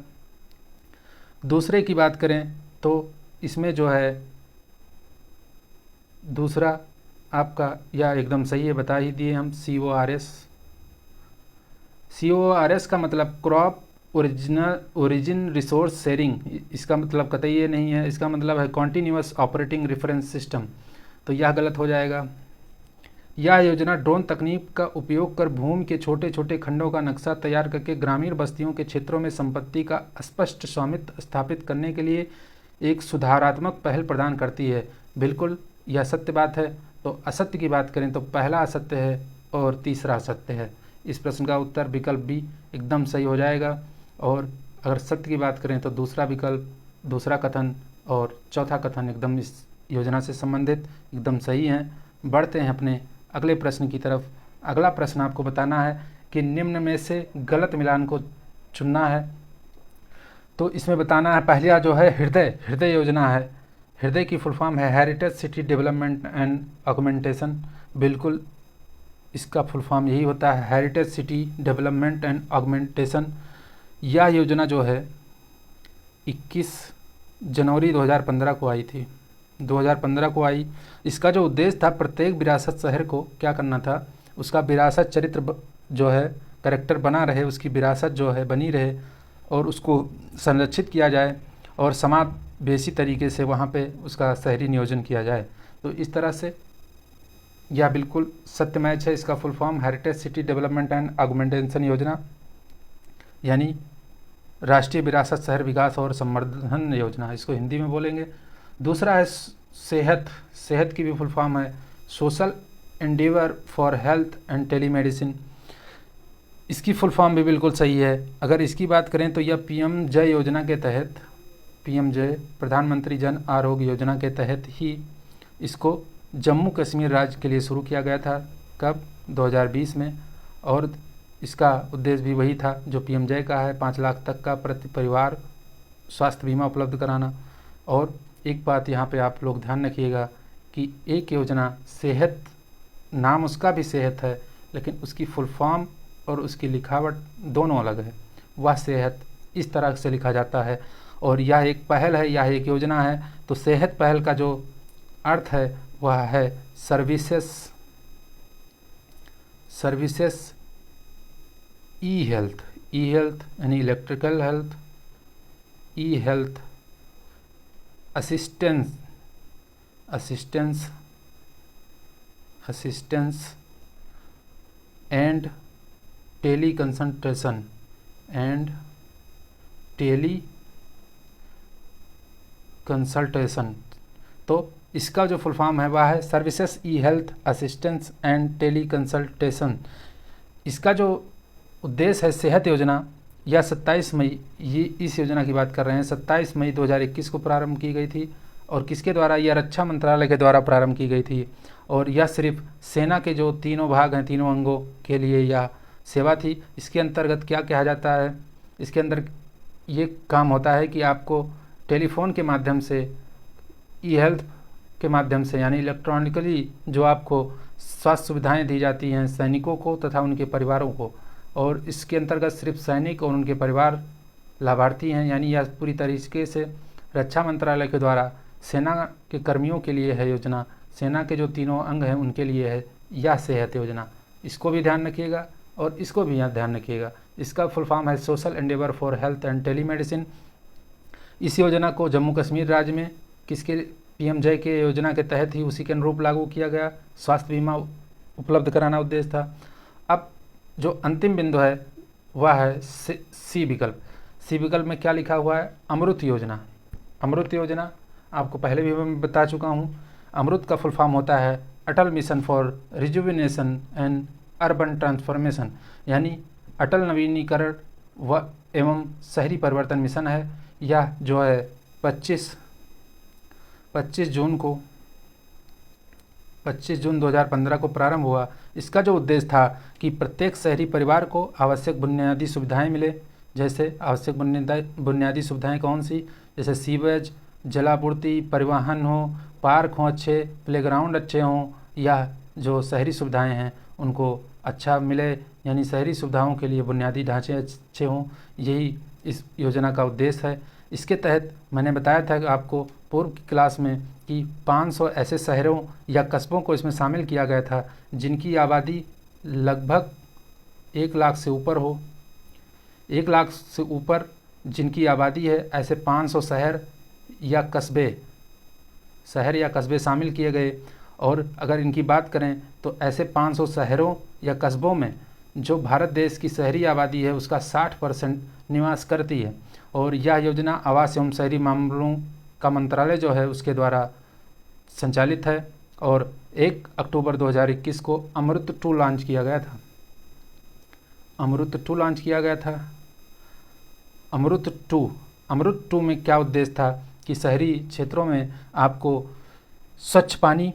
दूसरे की बात करें तो इसमें जो है दूसरा आपका यह एकदम सही है, बता ही दिए हम। CORS का मतलब क्रॉप ओरिजिन रिसोर्स शेयरिंग, इसका मतलब कतई ये नहीं है, इसका मतलब है कॉन्टीन्यूअस ऑपरेटिंग रेफरेंस सिस्टम, तो यह गलत हो जाएगा। यह योजना ड्रोन तकनीक का उपयोग कर भूमि के छोटे छोटे खंडों का नक्शा तैयार करके ग्रामीण बस्तियों के क्षेत्रों में संपत्ति का स्पष्ट स्वामित्व स्थापित करने के लिए एक सुधारात्मक पहल प्रदान करती है। बिल्कुल यह सत्य बात है। तो असत्य की बात करें तो पहला असत्य है और तीसरा असत्य है। इस प्रश्न का उत्तर विकल्प बी एकदम सही हो जाएगा। और अगर सत्य की बात करें तो दूसरा विकल्प, दूसरा कथन और चौथा कथन एकदम इस योजना से संबंधित एकदम सही हैं। बढ़ते हैं अपने अगले प्रश्न की तरफ। अगला प्रश्न आपको बताना है कि निम्न में से गलत मिलान को चुनना है। तो इसमें बताना है, पहला जो है हृदय योजना है। हृदय की फुल फॉर्म है heritage city development and augmentation. बिल्कुल इसका फुल फॉर्म यही होता है, heritage city development and augmentation. यह योजना जो है 21 जनवरी 2015 को आई थी, 2015 को आई। इसका जो उद्देश्य था, प्रत्येक विरासत शहर को क्या करना था, उसका विरासत चरित्र जो है कैरेक्टर बना रहे, उसकी विरासत जो है बनी रहे और उसको संरक्षित किया जाए और समावेशी तरीके से वहाँ पे उसका शहरी नियोजन किया जाए। तो इस तरह से यह बिल्कुल सत्य मैच है। इसका full form heritage city development and augmentation योजना, यानी राष्ट्रीय विरासत शहर विकास और संवर्धन योजना, इसको हिंदी में बोलेंगे। दूसरा है सेहत की भी फुल फॉर्म है social Endeavour for health and telemedicine. इसकी फुल फॉर्म भी बिल्कुल सही है। अगर इसकी बात करें तो यह PMJ योजना के तहत, PMJ प्रधानमंत्री जन आरोग्य योजना के तहत ही इसको जम्मू कश्मीर राज्य के लिए शुरू किया गया था। कब? 2020 में। और इसका उद्देश्य भी वही था जो PMJ का है, 5 लाख तक का प्रति परिवार स्वास्थ्य बीमा उपलब्ध कराना। और एक बात यहाँ पे आप लोग ध्यान रखिएगा कि एक योजना सेहत, नाम उसका भी सेहत है, लेकिन उसकी फुल फॉर्म और उसकी लिखावट दोनों अलग है। वह सेहत इस तरह से लिखा जाता है और यह एक पहल है, यह एक योजना है। तो सेहत पहल का जो अर्थ है वह है सर्विसेस ई हेल्थ यानी electrical health, e health, assistance and teleconsultation. तो इसका जो फुल फॉर्म है वह है services e health assistance and teleconsultation. इसका जो उद्देश्य है सेहत योजना, यह 27 मई, ये इस योजना की बात कर रहे हैं, 27 मई 2021 को प्रारंभ की गई थी। और किसके द्वारा? यह रक्षा मंत्रालय के द्वारा प्रारंभ की गई थी। और यह सिर्फ सेना के जो तीनों भाग हैं, तीनों अंगों के लिए यह सेवा थी। इसके अंतर्गत क्या कहा जाता है? इसके अंदर ये काम होता है कि आपको टेलीफोन के माध्यम से, ई हेल्थ के माध्यम से, यानी इलेक्ट्रॉनिकली जो आपको स्वास्थ्य सुविधाएं दी जाती हैं सैनिकों को तथा उनके परिवारों को, और इसके अंतर्गत सिर्फ सैनिक और उनके परिवार लाभार्थी हैं, यानी यह पूरी तरीके से रक्षा मंत्रालय के द्वारा सेना के कर्मियों के लिए है योजना। सेना के जो तीनों अंग हैं उनके लिए है यह सेहत योजना। इसको भी ध्यान रखिएगा और इसको भी यहाँ ध्यान रखिएगा। इसका फुल फॉर्म है social Endeavour for health and telemedicine. इस योजना को जम्मू कश्मीर राज्य में किसके PMJ के योजना के तहत ही उसी के अनुरूप लागू किया गया। स्वास्थ्य बीमा उपलब्ध कराना उद्देश्य था। अब जो अंतिम बिंदु है वह है सी विकल्प। सी विकल्प में क्या लिखा हुआ है? अमृत योजना। अमृत योजना आपको पहले भी मैं बता चुका हूँ। अमृत का फुल फॉर्म होता है Atal mission for rejuvenation and urban transformation, यानी अटल नवीनीकरण व एवं शहरी परिवर्तन मिशन है। यह जो है 25 जून 2015 को प्रारंभ हुआ। इसका जो उद्देश्य था कि प्रत्येक शहरी परिवार को आवश्यक बुनियादी सुविधाएं मिले। जैसे आवश्यक बुनियादी सुविधाएं कौन सी? जैसे सीवेज, जलापूर्ति, परिवहन हो, पार्क हों अच्छे, प्लेग्राउंड अच्छे हों, या जो शहरी सुविधाएं हैं उनको अच्छा मिले, यानी शहरी सुविधाओं के लिए बुनियादी ढांचे अच्छे हों। यही इस योजना का उद्देश्य है। इसके तहत मैंने बताया था कि आपको पूर्व की क्लास में कि 500 ऐसे शहरों या कस्बों को इसमें शामिल किया गया था जिनकी आबादी लगभग 1 लाख से ऊपर हो। 1 लाख से ऊपर जिनकी आबादी है, ऐसे 500 शहर या कस्बे शामिल किए गए। और अगर इनकी बात करें तो ऐसे 500 शहरों या कस्बों में जो भारत देश की शहरी आबादी है उसका 60% निवास करती है। और यह योजना आवास एवं शहरी मामलों का मंत्रालय जो है उसके द्वारा संचालित है। और 1 अक्टूबर 2021 को अमृत 2 लॉन्च किया गया था। अमृत 2 में क्या उद्देश्य था कि शहरी क्षेत्रों में आपको स्वच्छ पानी,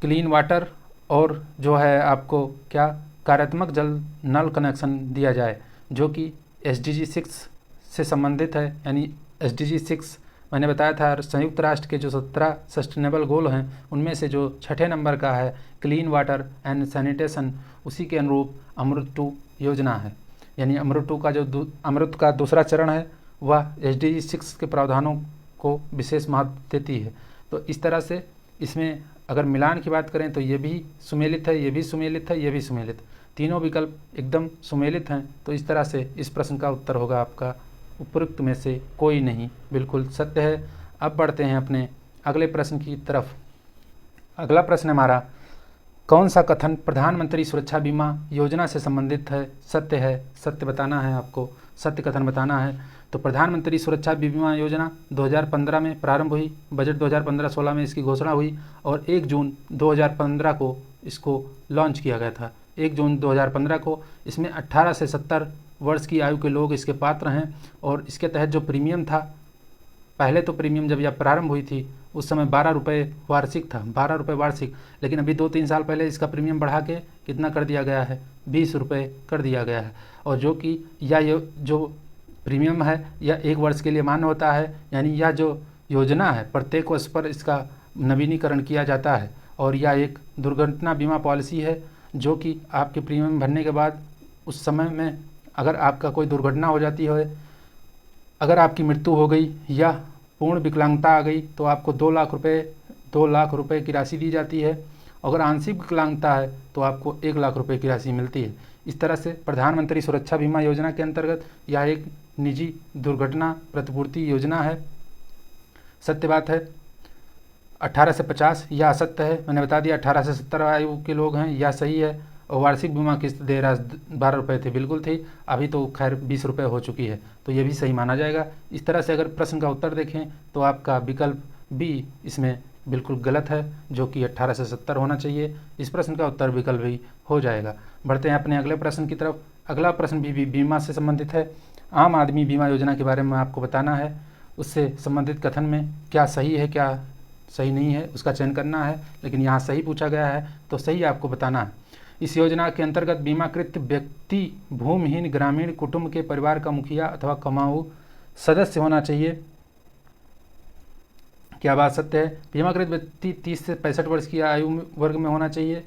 क्लीन वाटर और जो है आपको क्या कार्यात्मक जल नल कनेक्शन दिया जाए, जो कि SDG 6 से संबंधित है। यानी SDG 6 मैंने बताया था संयुक्त राष्ट्र के जो 17 सस्टेनेबल गोल हैं उनमें से जो 6ठे नंबर का है क्लीन वाटर एंड सैनिटेशन, उसी के अनुरूप अमृत 2 योजना है। यानी अमृत 2 का जो अमृत का दूसरा चरण है वह SDG 6 के प्रावधानों को विशेष महत्व देती है। तो इस तरह से इसमें अगर मिलान की बात करें तो ये भी सुमेलित है, ये भी सुमेलित है, ये भी सुमेलित, तीनों विकल्प एकदम सुमेलित हैं। तो इस तरह से इस प्रश्न का उत्तर होगा आपका उपरोक्त में से कोई नहीं, बिल्कुल सत्य है। अब बढ़ते हैं अपने अगले प्रश्न की तरफ। अगला प्रश्न हमारा, कौन सा कथन प्रधानमंत्री सुरक्षा बीमा योजना से संबंधित है? सत्य है, सत्य बताना है आपको, सत्य कथन बताना है। तो प्रधानमंत्री सुरक्षा बीमा योजना 2015 में प्रारंभ हुई। बजट 2015-16 में इसकी घोषणा हुई और 1 जून 2015 को इसको लॉन्च किया गया था। 1 जून 2015 को इसमें 18 से 70 वर्ष की आयु के लोग इसके पात्र हैं। और इसके तहत जो प्रीमियम था, पहले तो प्रीमियम जब यह प्रारंभ हुई थी उस समय 12 रुपये वार्षिक था, 12 रुपये वार्षिक। लेकिन अभी 2-3 साल पहले इसका प्रीमियम बढ़ा के कितना कर दिया गया है? 20 रुपये कर दिया गया है। और जो कि यह जो प्रीमियम है यह 1 वर्ष के लिए मान्य होता है। यानी यह जो योजना है प्रत्येक वर्ष पर इसका नवीनीकरण किया जाता है। और यह एक दुर्घटना बीमा पॉलिसी है जो कि आपके प्रीमियम भरने के बाद उस समय में अगर आपका कोई दुर्घटना हो जाती है, अगर आपकी मृत्यु हो गई या पूर्ण विकलांगता आ गई तो आपको 2 लाख रुपए की राशि दी जाती है। अगर आंशिक विकलांगता है तो आपको 1 लाख रुपए की राशि मिलती है। इस तरह से प्रधानमंत्री सुरक्षा बीमा योजना के अंतर्गत यह एक निजी दुर्घटना प्रतिपूर्ति योजना है। सत्य बात है। 18 से 50 यह असत्य है, मैंने बता दिया। 18 से 70 आयु के लोग हैं, यह सही है। और वार्षिक बीमा किस्त दे रहा 12 रुपये थी, बिल्कुल थी, अभी तो खैर 20 रुपये हो चुकी है, तो ये भी सही माना जाएगा। इस तरह से अगर प्रश्न का उत्तर देखें तो आपका विकल्प बी इसमें बिल्कुल गलत है, जो कि 18 से 70 होना चाहिए। इस प्रश्न का उत्तर विकल्प भी हो जाएगा। बढ़ते हैं अपने अगले प्रश्न की तरफ। अगला प्रश्न भी बीमा से संबंधित है। आम आदमी बीमा योजना के बारे में आपको बताना है, उससे संबंधित कथन में क्या सही है क्या सही नहीं है उसका चयन करना है। लेकिन यहाँ सही पूछा गया है तो सही आपको बताना है। इस योजना के अंतर्गत बीमाकृत व्यक्ति भूमिहीन ग्रामीण कुटुंब के परिवार का मुखिया अथवा कमाऊ सदस्य होना चाहिए। क्या बात सत्य है? बीमाकृत व्यक्ति 30 से 65 वर्ष की आयु वर्ग में होना चाहिए।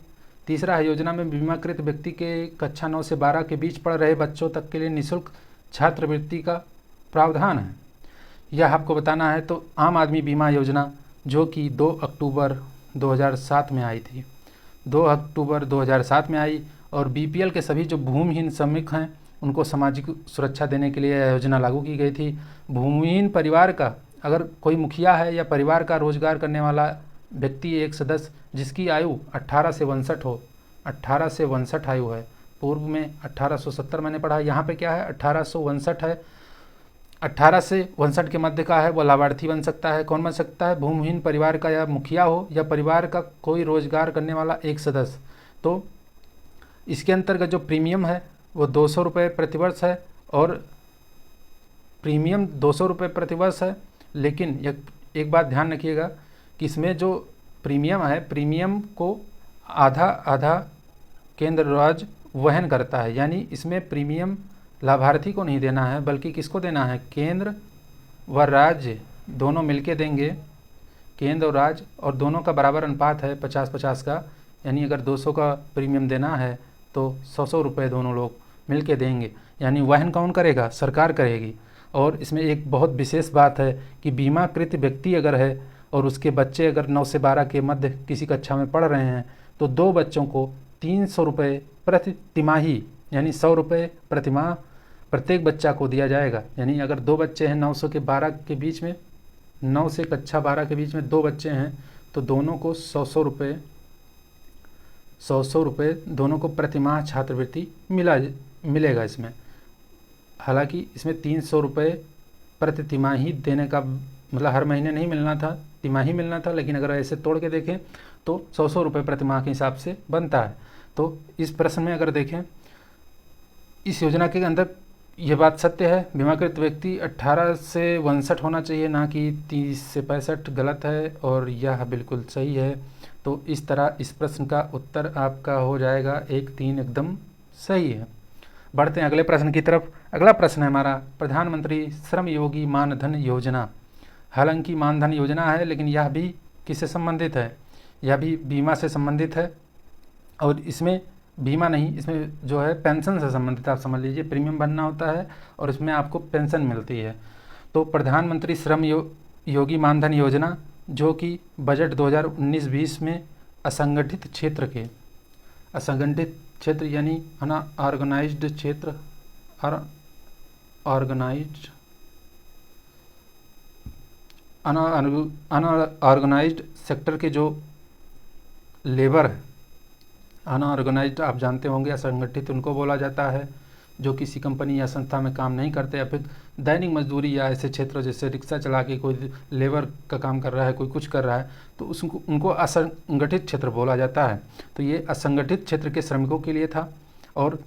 तीसरा है योजना में बीमाकृत व्यक्ति के कक्षा 9 से 12 के बीच पढ़ रहे बच्चों तक के लिए निःशुल्क छात्रवृत्ति का प्रावधान है। यह आपको बताना है। तो आम आदमी बीमा योजना जो कि 2 अक्टूबर 2007 में आई थी, 2 अक्टूबर 2007 में आई, और बीपीएल के सभी जो भूमिहीन श्रमिक हैं उनको सामाजिक सुरक्षा देने के लिए यह योजना लागू की गई थी। भूमिहीन परिवार का अगर कोई मुखिया है या परिवार का रोजगार करने वाला व्यक्ति एक सदस्य जिसकी आयु 18 से 62 हो, 18 से 62 आयु है, पूर्व में 1870 मैंने पढ़ा, यहाँ पे क्या है 1859 है, 18 से 62 के मध्य का है वो लाभार्थी बन सकता है। कौन बन सकता है? भूमिहीन परिवार का या मुखिया हो या परिवार का कोई रोजगार करने वाला एक सदस्य। तो इसके अंतर्गत जो प्रीमियम है वो 200 रुपये प्रतिवर्ष है, और प्रीमियम 200 रुपये प्रतिवर्ष है। लेकिन एक बात ध्यान रखिएगा कि इसमें जो प्रीमियम है, प्रीमियम को आधा आधा केंद्र राज्य वहन करता है, यानी इसमें प्रीमियम लाभार्थी को नहीं देना है बल्कि किसको देना है? केंद्र व राज्य दोनों मिलके देंगे। केंद्र और राज्य और दोनों का बराबर अनुपात है 50-50 का, यानी अगर 200 का प्रीमियम देना है तो 100 रुपये दोनों लोग मिलके देंगे, यानी वहन कौन करेगा? सरकार करेगी। और इसमें एक बहुत विशेष बात है कि बीमाकृत व्यक्ति अगर है और उसके बच्चे अगर 9 से 12 के मध्य किसी कक्षा में पढ़ रहे हैं तो 2 बच्चों को 300 रुपये प्रति तिमाही, यानी 100 रुपये प्रतिमाह प्रत्येक बच्चा को दिया जाएगा। यानी अगर 2 बच्चे हैं 900 के 12 के बीच में, 9 से कक्षा 12 के बीच में 2 बच्चे हैं तो दोनों को 100 रुपये, 100 रुपये दोनों को प्रतिमाह छात्रवृत्ति मिलेगा इसमें। हालांकि इसमें 300 रुपये प्रति तिमाही देने का मतलब हर महीने नहीं मिलना था, तिमाही मिलना था, लेकिन अगर ऐसे तोड़ के देखें तो 100 रुपये प्रति माह के हिसाब से बनता है। तो इस प्रश्न में अगर देखें, इस योजना के अंदर ये बात सत्य है, बीमाकृत व्यक्ति 18 से 62 होना चाहिए, ना कि 30 से 65। गलत है और यह बिल्कुल सही है। तो इस तरह इस प्रश्न का उत्तर आपका हो जाएगा 1-3 एकदम सही है। बढ़ते हैं अगले प्रश्न की तरफ। अगला प्रश्न है हमारा प्रधानमंत्री श्रम योगी मानधन योजना। हालांकि मानधन योजना है लेकिन यह भी किससे संबंधित है? यह भी बीमा से संबंधित है, और इसमें बीमा नहीं, इसमें जो है पेंशन से संबंधित। आप समझ लीजिए प्रीमियम भरना होता है और इसमें आपको पेंशन मिलती है। तो प्रधानमंत्री श्रम योगी मानधन योजना जो कि बजट 2019-20 में असंगठित क्षेत्र यानी अनऑर्गेनाइज्ड क्षेत्र, अनऑर्गेनाइज्ड सेक्टर के जो लेबर है, अनऑर्गेनाइज्ड आप जानते होंगे, असंगठित उनको बोला जाता है जो किसी कंपनी या संस्था में काम नहीं करते या फिर दैनिक मजदूरी या ऐसे क्षेत्र जैसे रिक्शा चला के कोई लेबर का काम कर रहा है, कोई कुछ कर रहा है, तो उनको असंगठित क्षेत्र बोला जाता है। तो ये असंगठित क्षेत्र के श्रमिकों के लिए था, और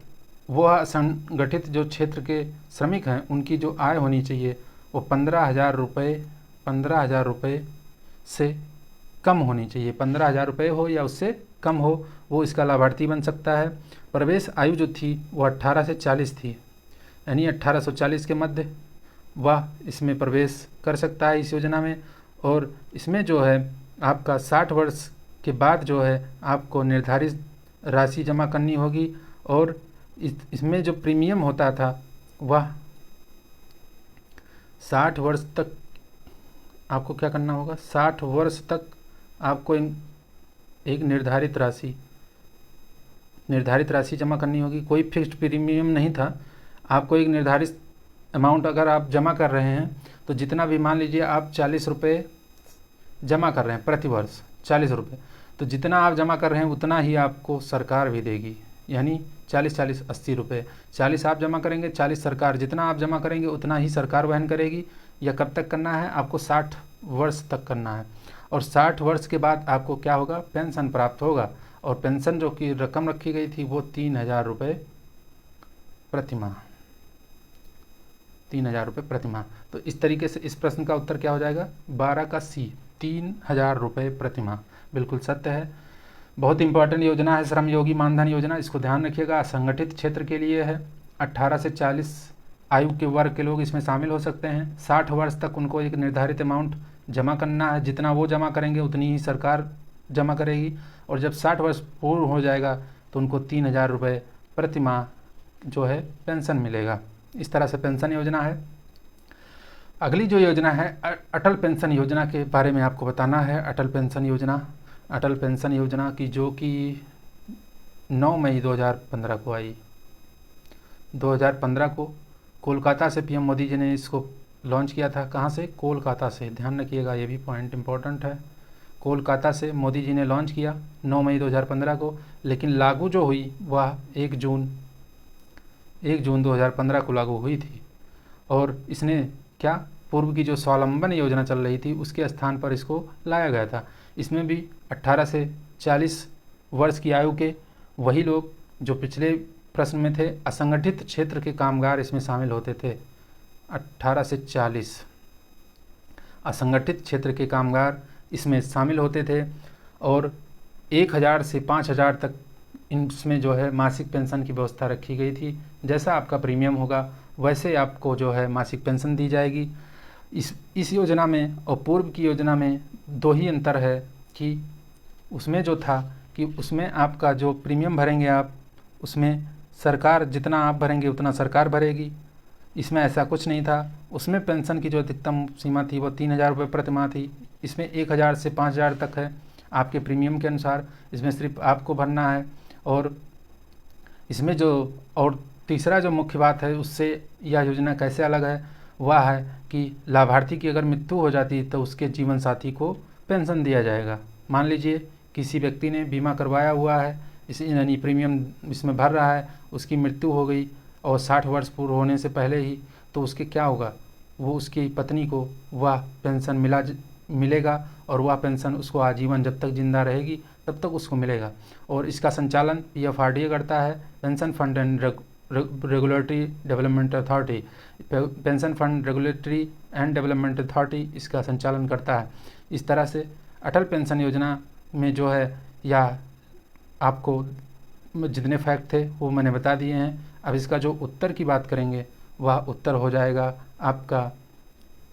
वह असंगठित जो क्षेत्र के श्रमिक हैं उनकी जो आय होनी चाहिए वो 15,000 रुपये से कम होनी चाहिए। 15,000 रुपये हो या उससे कम हो, वो इसका लाभार्थी बन सकता है। प्रवेश आयु जो थी वो 18 से 40 थी, यानी 1840 के मध्य वह इसमें प्रवेश कर सकता है इस योजना में। और इसमें जो है आपका 60 वर्ष के बाद जो है आपको निर्धारित राशि जमा करनी होगी, और इसमें जो प्रीमियम होता था वह 60 वर्ष तक आपको क्या करना होगा? 60 वर्ष तक आपको एक निर्धारित राशि जमा करनी होगी। कोई फिक्स्ड प्रीमियम नहीं था, आपको एक निर्धारित अमाउंट अगर आप जमा कर रहे हैं तो जितना भी, मान लीजिए आप 40 रुपये जमा कर रहे हैं प्रति वर्ष, 40 रुपये, तो जितना आप जमा कर रहे हैं उतना ही आपको सरकार भी देगी, यानी 40-40 80 रुपये। 40 आप जमा करेंगे, 40 सरकार, जितना आप जमा करेंगे उतना ही सरकार वहन करेगी। या कब तक करना है? आपको 60 वर्ष तक करना है, और 60 वर्ष के बाद आपको क्या होगा? पेंशन प्राप्त होगा। और पेंशन जो कि रकम रखी गई थी वो 3,000 रुपये प्रतिमाह, 3,000 रुपये प्रतिमाह। तो इस तरीके से इस प्रश्न का उत्तर क्या हो जाएगा? 12 का C, 3,000 रुपये प्रतिमाह, बिल्कुल सत्य है। बहुत इंपॉर्टेंट योजना है श्रम योगी मानधन योजना, इसको ध्यान रखिएगा। असंगठित क्षेत्र के लिए है, 18 से 40 आयु के वर्ग के लोग इसमें शामिल हो सकते हैं। 60 वर्ष तक उनको एक निर्धारित अमाउंट जमा करना है, जितना वो जमा करेंगे उतनी ही सरकार जमा करेगी और जब 60 वर्ष पूर्ण हो जाएगा तो उनको 3,000 रुपये प्रति माह जो है पेंशन मिलेगा। इस तरह से पेंशन योजना है। अगली जो योजना है अटल पेंशन योजना के बारे में आपको बताना है। अटल पेंशन योजना की जो कि 9 मई 2015 को आई। 2015 को कोलकाता से पीएम मोदी जी ने इसको लॉन्च किया था। कहाँ से? कोलकाता से। ध्यान रखिएगा, ये भी पॉइंट इम्पोर्टेंट है। कोलकाता से मोदी जी ने लॉन्च किया 9 मई 2015 को, लेकिन लागू जो हुई वह 1 जून 2015 को लागू हुई थी। और इसने क्या, पूर्व की जो स्वावलंबन योजना चल रही थी उसके स्थान पर इसको लाया गया था। इसमें भी 18 से 40 वर्ष की आयु के वही लोग जो पिछले प्रश्न में थे, असंगठित क्षेत्र के कामगार इसमें शामिल होते थे। 18 से 40 असंगठित क्षेत्र के कामगार इसमें शामिल होते थे और 1,000 से 5,000 तक इसमें जो है मासिक पेंशन की व्यवस्था रखी गई थी। जैसा आपका प्रीमियम होगा वैसे आपको जो है मासिक पेंशन दी जाएगी। इस योजना में और पूर्व की योजना में 2 ही अंतर है कि उसमें जो था कि उसमें आपका जो प्रीमियम भरेंगे आप, उसमें सरकार जितना आप भरेंगे उतना सरकार भरेगी। इसमें ऐसा कुछ नहीं था। उसमें पेंशन की जो अधिकतम सीमा थी वो 3,000 रुपये प्रति माह थी। इसमें 1,000 से 5,000 तक है आपके प्रीमियम के अनुसार। इसमें सिर्फ आपको भरना है। और इसमें जो और तीसरा जो मुख्य बात है उससे यह योजना कैसे अलग है वह है कि लाभार्थी की अगर मृत्यु हो जाती तो उसके जीवन साथी को पेंशन दिया जाएगा। मान लीजिए किसी व्यक्ति ने बीमा करवाया हुआ है, इस यानी प्रीमियम इसमें भर रहा है, उसकी मृत्यु हो गई और 60 वर्ष पूर्ण होने से पहले ही, तो उसके क्या होगा, वो उसकी पत्नी को वह पेंशन मिलेगा और वह पेंशन उसको आजीवन जब तक जिंदा रहेगी तब तक उसको मिलेगा। और इसका संचालन PFRDA करता है, pension fund and regulatory development authority. Pension fund regulatory and development authority इसका संचालन करता है। इस तरह से अटल पेंशन योजना में जो है या आपको जितने फैक्ट थे वो मैंने बता दिए हैं। अब इसका जो उत्तर की बात करेंगे वह उत्तर हो जाएगा आपका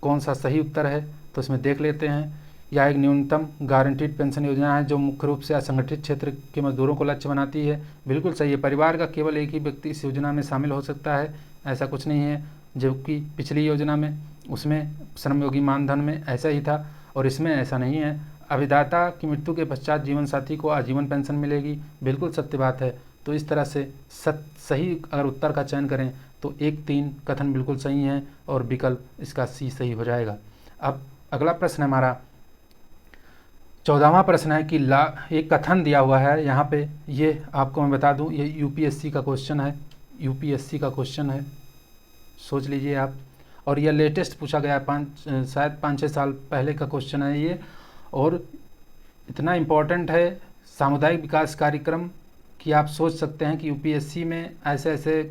कौन सा सही उत्तर है, तो इसमें देख लेते हैं। यह एक न्यूनतम गारंटीड पेंशन योजना है जो मुख्य रूप से असंगठित क्षेत्र के मजदूरों को लक्ष्य बनाती है। बिल्कुल सही है। परिवार का केवल एक ही व्यक्ति इस योजना में शामिल हो सकता है, ऐसा कुछ नहीं है। जबकि पिछली योजना में उसमें श्रमयोगी मानधन में ऐसा ही था और इसमें ऐसा नहीं है। अभिदाता की मृत्यु के पश्चात जीवन साथी को आजीवन पेंशन मिलेगी, बिल्कुल सत्य बात है। तो इस तरह से सही अगर उत्तर का चयन करें तो 1-3 कथन बिल्कुल सही हैं और विकल्प इसका C सही हो जाएगा। अब अगला प्रश्न है हमारा 14वां प्रश्न है कि एक कथन दिया हुआ है यहाँ पे, ये आपको मैं बता दूँ, ये UPSC का क्वेश्चन है, सोच लीजिए आप। और यह लेटेस्ट पूछा गया है, शायद 5-6 साल पहले का क्वेश्चन है ये, और इतना इम्पोर्टेंट है सामुदायिक विकास कार्यक्रम कि आप सोच सकते हैं कि UPSC में ऐसे ऐसे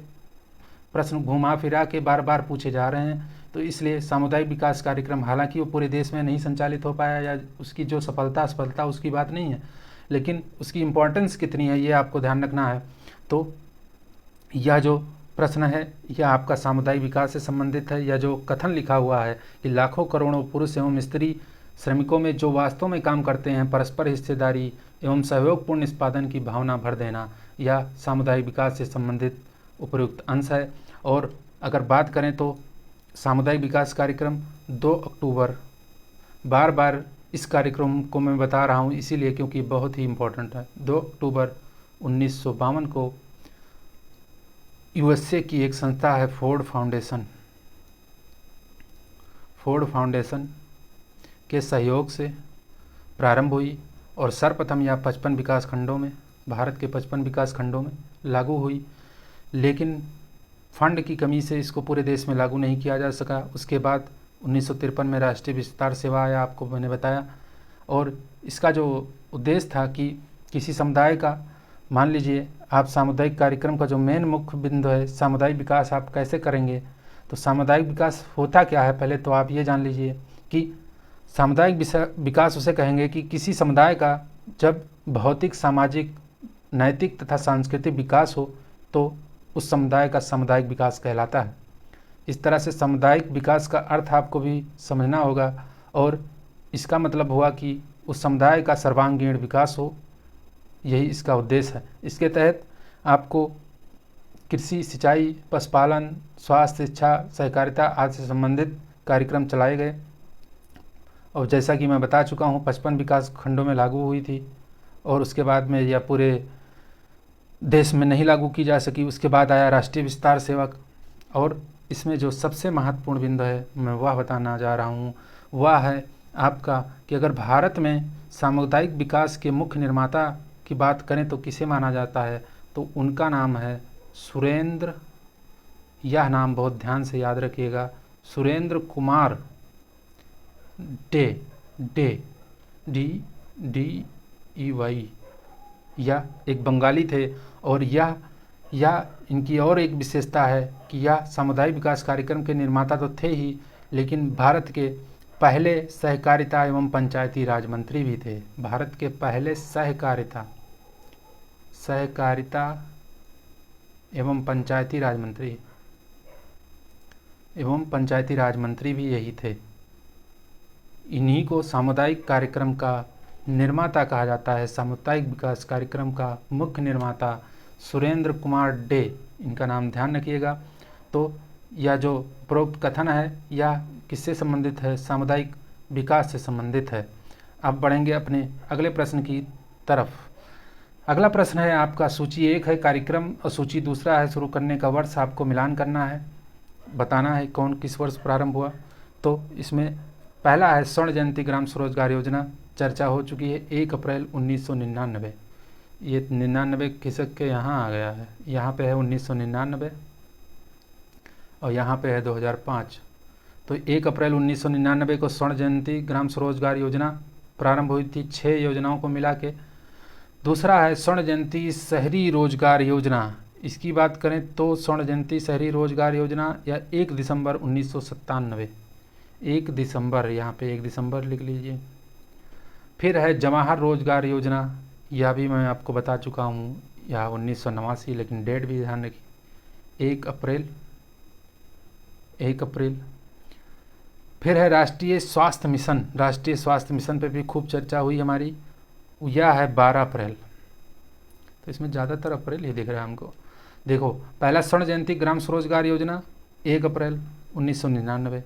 प्रश्न घुमा फिरा के बार बार पूछे जा रहे हैं। तो इसलिए सामुदायिक विकास कार्यक्रम, हालांकि वो पूरे देश में नहीं संचालित हो पाया या उसकी जो असफलता उसकी बात नहीं है, लेकिन उसकी इम्पोर्टेंस कितनी है ये आपको ध्यान रखना है। तो यह जो प्रश्न है यह आपका सामुदायिक विकास से संबंधित है। यह जो कथन लिखा हुआ है कि लाखों करोड़ों पुरुष एवं स्त्री श्रमिकों में जो वास्तव में काम करते हैं, परस्पर हिस्सेदारी एवं सहयोगपूर्ण निष्पादन की भावना भर देना, यह सामुदायिक विकास से संबंधित उपयुक्त अंश है। और अगर बात करें तो सामुदायिक विकास कार्यक्रम 2 अक्टूबर, बार बार इस कार्यक्रम को मैं बता रहा हूँ इसीलिए क्योंकि बहुत ही इम्पोर्टेंट है। 2 अक्टूबर 1952 को USA की एक संस्था है फोर्ड फाउंडेशन के सहयोग से प्रारंभ हुई और सर्वप्रथम यह 55 विकास खंडों में, भारत के 55 विकास खंडों में लागू हुई। लेकिन फंड की कमी से इसको पूरे देश में लागू नहीं किया जा सका। उसके बाद 1953 में राष्ट्रीय विस्तार सेवा आया, आपको मैंने बताया। और इसका जो उद्देश्य था कि किसी समुदाय का, मान लीजिए आप सामुदायिक कार्यक्रम का जो मेन मुख्य बिंदु है सामुदायिक विकास आप कैसे करेंगे, तो सामुदायिक विकास होता क्या है पहले तो आप ये जान लीजिए कि सामुदायिक विकास उसे कहेंगे कि किसी समुदाय का जब भौतिक, सामाजिक, नैतिक तथा सांस्कृतिक विकास हो तो उस समुदाय का सामुदायिक विकास कहलाता है। इस तरह से सामुदायिक विकास का अर्थ आपको भी समझना होगा और इसका मतलब हुआ कि उस समुदाय का सर्वांगीण विकास हो, यही इसका उद्देश्य है। इसके तहत आपको कृषि, सिंचाई, पशुपालन, स्वास्थ्य, शिक्षा, सहकारिता आदि से संबंधित कार्यक्रम चलाए गए। और जैसा कि मैं बता चुका हूँ 55 विकास खंडों में लागू हुई थी और उसके बाद में यह पूरे देश में नहीं लागू की जा सकी। उसके बाद आया राष्ट्रीय विस्तार सेवक। और इसमें जो सबसे महत्वपूर्ण बिंदु है मैं वह बताना जा रहा हूँ, वह है आपका कि अगर भारत में सामुदायिक विकास के मुख्य निर्माता की बात करें तो किसे माना जाता है, तो उनका नाम है सुरेंद्र। यह नाम बहुत ध्यान से याद रखिएगा, सुरेंद्र कुमार डे, DDEY। यह एक बंगाली थे और यह इनकी और एक विशेषता है कि यह सामुदायिक विकास कार्यक्रम के निर्माता तो थे ही, लेकिन भारत के पहले सहकारिता एवं पंचायती राज मंत्री भी थे। भारत के पहले सहकारिता एवं पंचायती राज मंत्री भी यही थे। इन्हीं को सामुदायिक कार्यक्रम का निर्माता कहा जाता है। सामुदायिक विकास कार्यक्रम का मुख्य निर्माता सुरेंद्र कुमार डे, इनका नाम ध्यान रखिएगा। तो यह जो उपरोक्त कथन है यह किससे संबंधित है, सामुदायिक विकास से संबंधित है। अब बढ़ेंगे अपने अगले प्रश्न की तरफ। अगला प्रश्न है आपका, सूची 1 है कार्यक्रम और सूची 2 है शुरू करने का वर्ष। आपको मिलान करना है, बताना है कौन किस वर्ष प्रारंभ हुआ। तो इसमें पहला है स्वर्ण जयंती ग्राम स्वरोजगार योजना, चर्चा हो चुकी है 1 अप्रैल 1999। ये 99 खिसक के यहाँ आ गया है, यहाँ पे है 1999 और यहाँ पे है 2005। तो 1 अप्रैल 1999 को स्वर्ण जयंती ग्राम स्वरोजगार योजना प्रारंभ हुई थी 6 योजनाओं को मिला के। दूसरा है स्वर्ण जयंती शहरी रोजगार योजना। इसकी बात करें तो स्वर्ण जयंती शहरी रोजगार योजना या 1 दिसंबर 1997, 1 दिसंबर, यहाँ पे 1 दिसंबर लिख लीजिए। फिर है जवाहर रोजगार योजना, यह भी मैं आपको बता चुका हूँ, यह 1989, लेकिन डेट भी ध्यान रखिए 1 अप्रैल। फिर है राष्ट्रीय स्वास्थ्य मिशन। राष्ट्रीय स्वास्थ्य मिशन पे भी खूब चर्चा हुई हमारी, यह है 12 अप्रैल। तो इसमें ज़्यादातर अप्रैल ही दिख रहा है हमको। देखो, पहला स्वर्ण जयंती ग्राम स्वरोजगार योजना 1 अप्रैल 1999।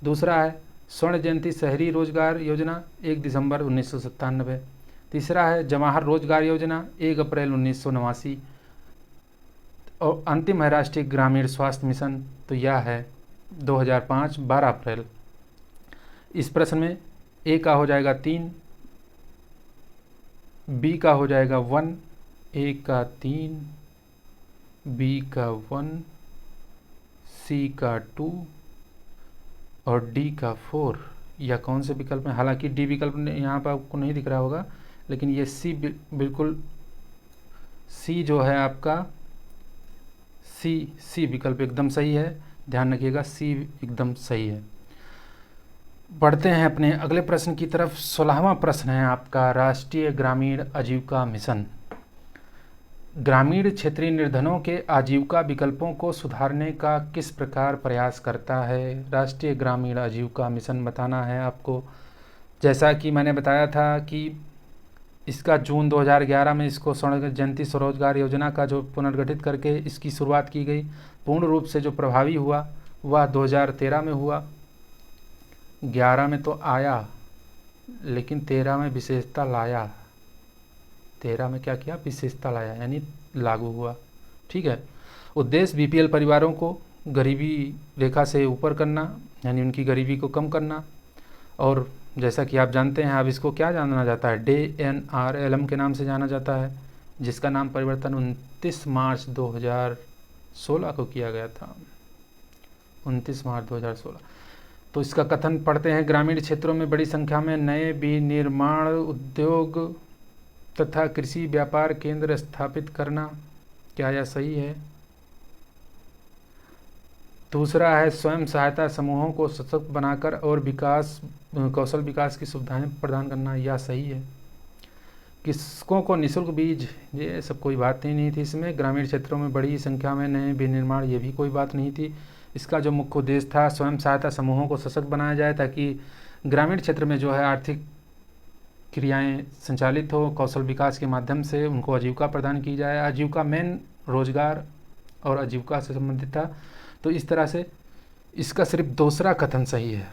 दूसरा है स्वर्ण जयंती शहरी रोजगार योजना 1 दिसंबर 1997। तीसरा है जवाहर रोजगार योजना 1 अप्रैल 1989। और अंतिम है राष्ट्रीय ग्रामीण स्वास्थ्य मिशन, तो यह है 2005 12 अप्रैल। इस प्रश्न में ए का हो जाएगा 3, बी का हो जाएगा 1, ए का 3, बी का 1, सी का 2 और डी का 4। यह कौन से विकल्प में, हालांकि डी विकल्प यहाँ पर आपको नहीं दिख रहा होगा, लेकिन ये सी बिल्कुल, सी जो है आपका सी विकल्प एकदम सही है। ध्यान रखिएगा सी एकदम सही है। बढ़ते हैं अपने अगले प्रश्न की तरफ। 16वां प्रश्न है आपका, राष्ट्रीय ग्रामीण आजीविका मिशन ग्रामीण क्षेत्रीय निर्धनों के आजीविका विकल्पों को सुधारने का किस प्रकार प्रयास करता है। राष्ट्रीय ग्रामीण आजीविका मिशन बताना है आपको। जैसा कि मैंने बताया था कि इसका जून 2011 में इसको स्वर्ण जयंती स्वरोजगार योजना का जो पुनर्गठित करके इसकी शुरुआत की गई। पूर्ण रूप से जो प्रभावी हुआ वह 2013 में हुआ। 11 में तो आया, लेकिन 13 में विशेषता लाया। 13 में क्या किया, विशेषता लाया, यानी लागू हुआ। ठीक है। उद्देश्य बीपीएल परिवारों को गरीबी रेखा से ऊपर करना, यानी उनकी गरीबी को कम करना। और जैसा कि आप जानते हैं, अब इसको क्या जाना जाता है, DNRLM के नाम से जाना जाता है, जिसका नाम परिवर्तन 29 मार्च 2016 को किया गया था। 29 मार्च 2016। तो इसका कथन पढ़ते हैं, ग्रामीण क्षेत्रों में बड़ी संख्या में नए विनिर्माण उद्योग तथा कृषि व्यापार केंद्र स्थापित करना। क्या यह सही है? दूसरा है स्वयं सहायता समूहों को सशक्त बनाकर और कौशल विकास की सुविधाएं प्रदान करना। यह सही है। किसकों को निःशुल्क बीज, ये सब कोई बात ही नहीं थी इसमें। ग्रामीण क्षेत्रों में बड़ी संख्या में नए विनिर्माण, ये भी कोई बात नहीं थी। इसका जो मुख्य उद्देश्य था, स्वयं सहायता समूहों को सशक्त बनाया जाए ताकि ग्रामीण क्षेत्र में जो है आर्थिक क्रियाएं संचालित हो, कौशल विकास के माध्यम से उनको आजीविका प्रदान की जाए। आजीविका मेन रोजगार और आजीविका से संबंधित था। तो इस तरह से इसका सिर्फ दूसरा कथन सही है,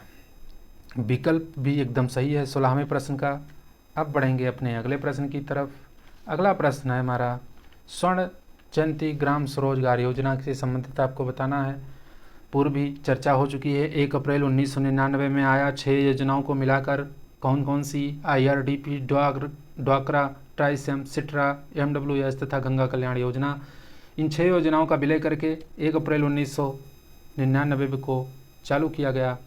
विकल्प भी एकदम सही है 16वें प्रश्न का। अब बढ़ेंगे अपने अगले प्रश्न की तरफ। अगला प्रश्न है हमारा स्वर्ण जयंती ग्राम स्वरोजगार योजना से संबंधित आपको बताना है। पूर्व भी चर्चा हो चुकी है। 1 अप्रैल 1999 में आया। 6 योजनाओं को मिलाकर कौन कौन सी? IRDP, ड्वाक्रा, ट्राइसम, सिट्रा, MWS तथा गंगा कल्याण योजना। इन 6 योजनाओं का विलय करके 1 अप्रैल 1999 को चालू किया गया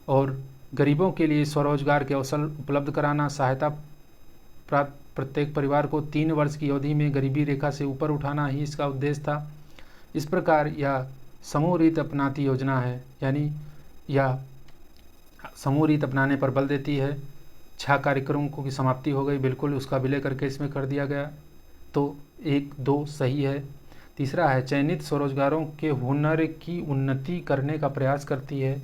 और गरीबों के लिए स्वरोजगार के अवसर उपलब्ध कराना, सहायता प्राप्त प्रत्येक परिवार को 3 वर्ष की अवधि में गरीबी रेखा से ऊपर उठाना ही इसका उद्देश्य था। इस प्रकार यह समूह रीत अपनाती योजना है, यानी यह समूह रीत अपनाने पर बल देती है। 6 कार्यक्रमों की समाप्ति हो गई, बिल्कुल उसका विलय करके इसमें कर दिया गया। तो 1, 2 सही है। तीसरा है चयनित स्वरोजगारों के हुनर की उन्नति करने का प्रयास करती है।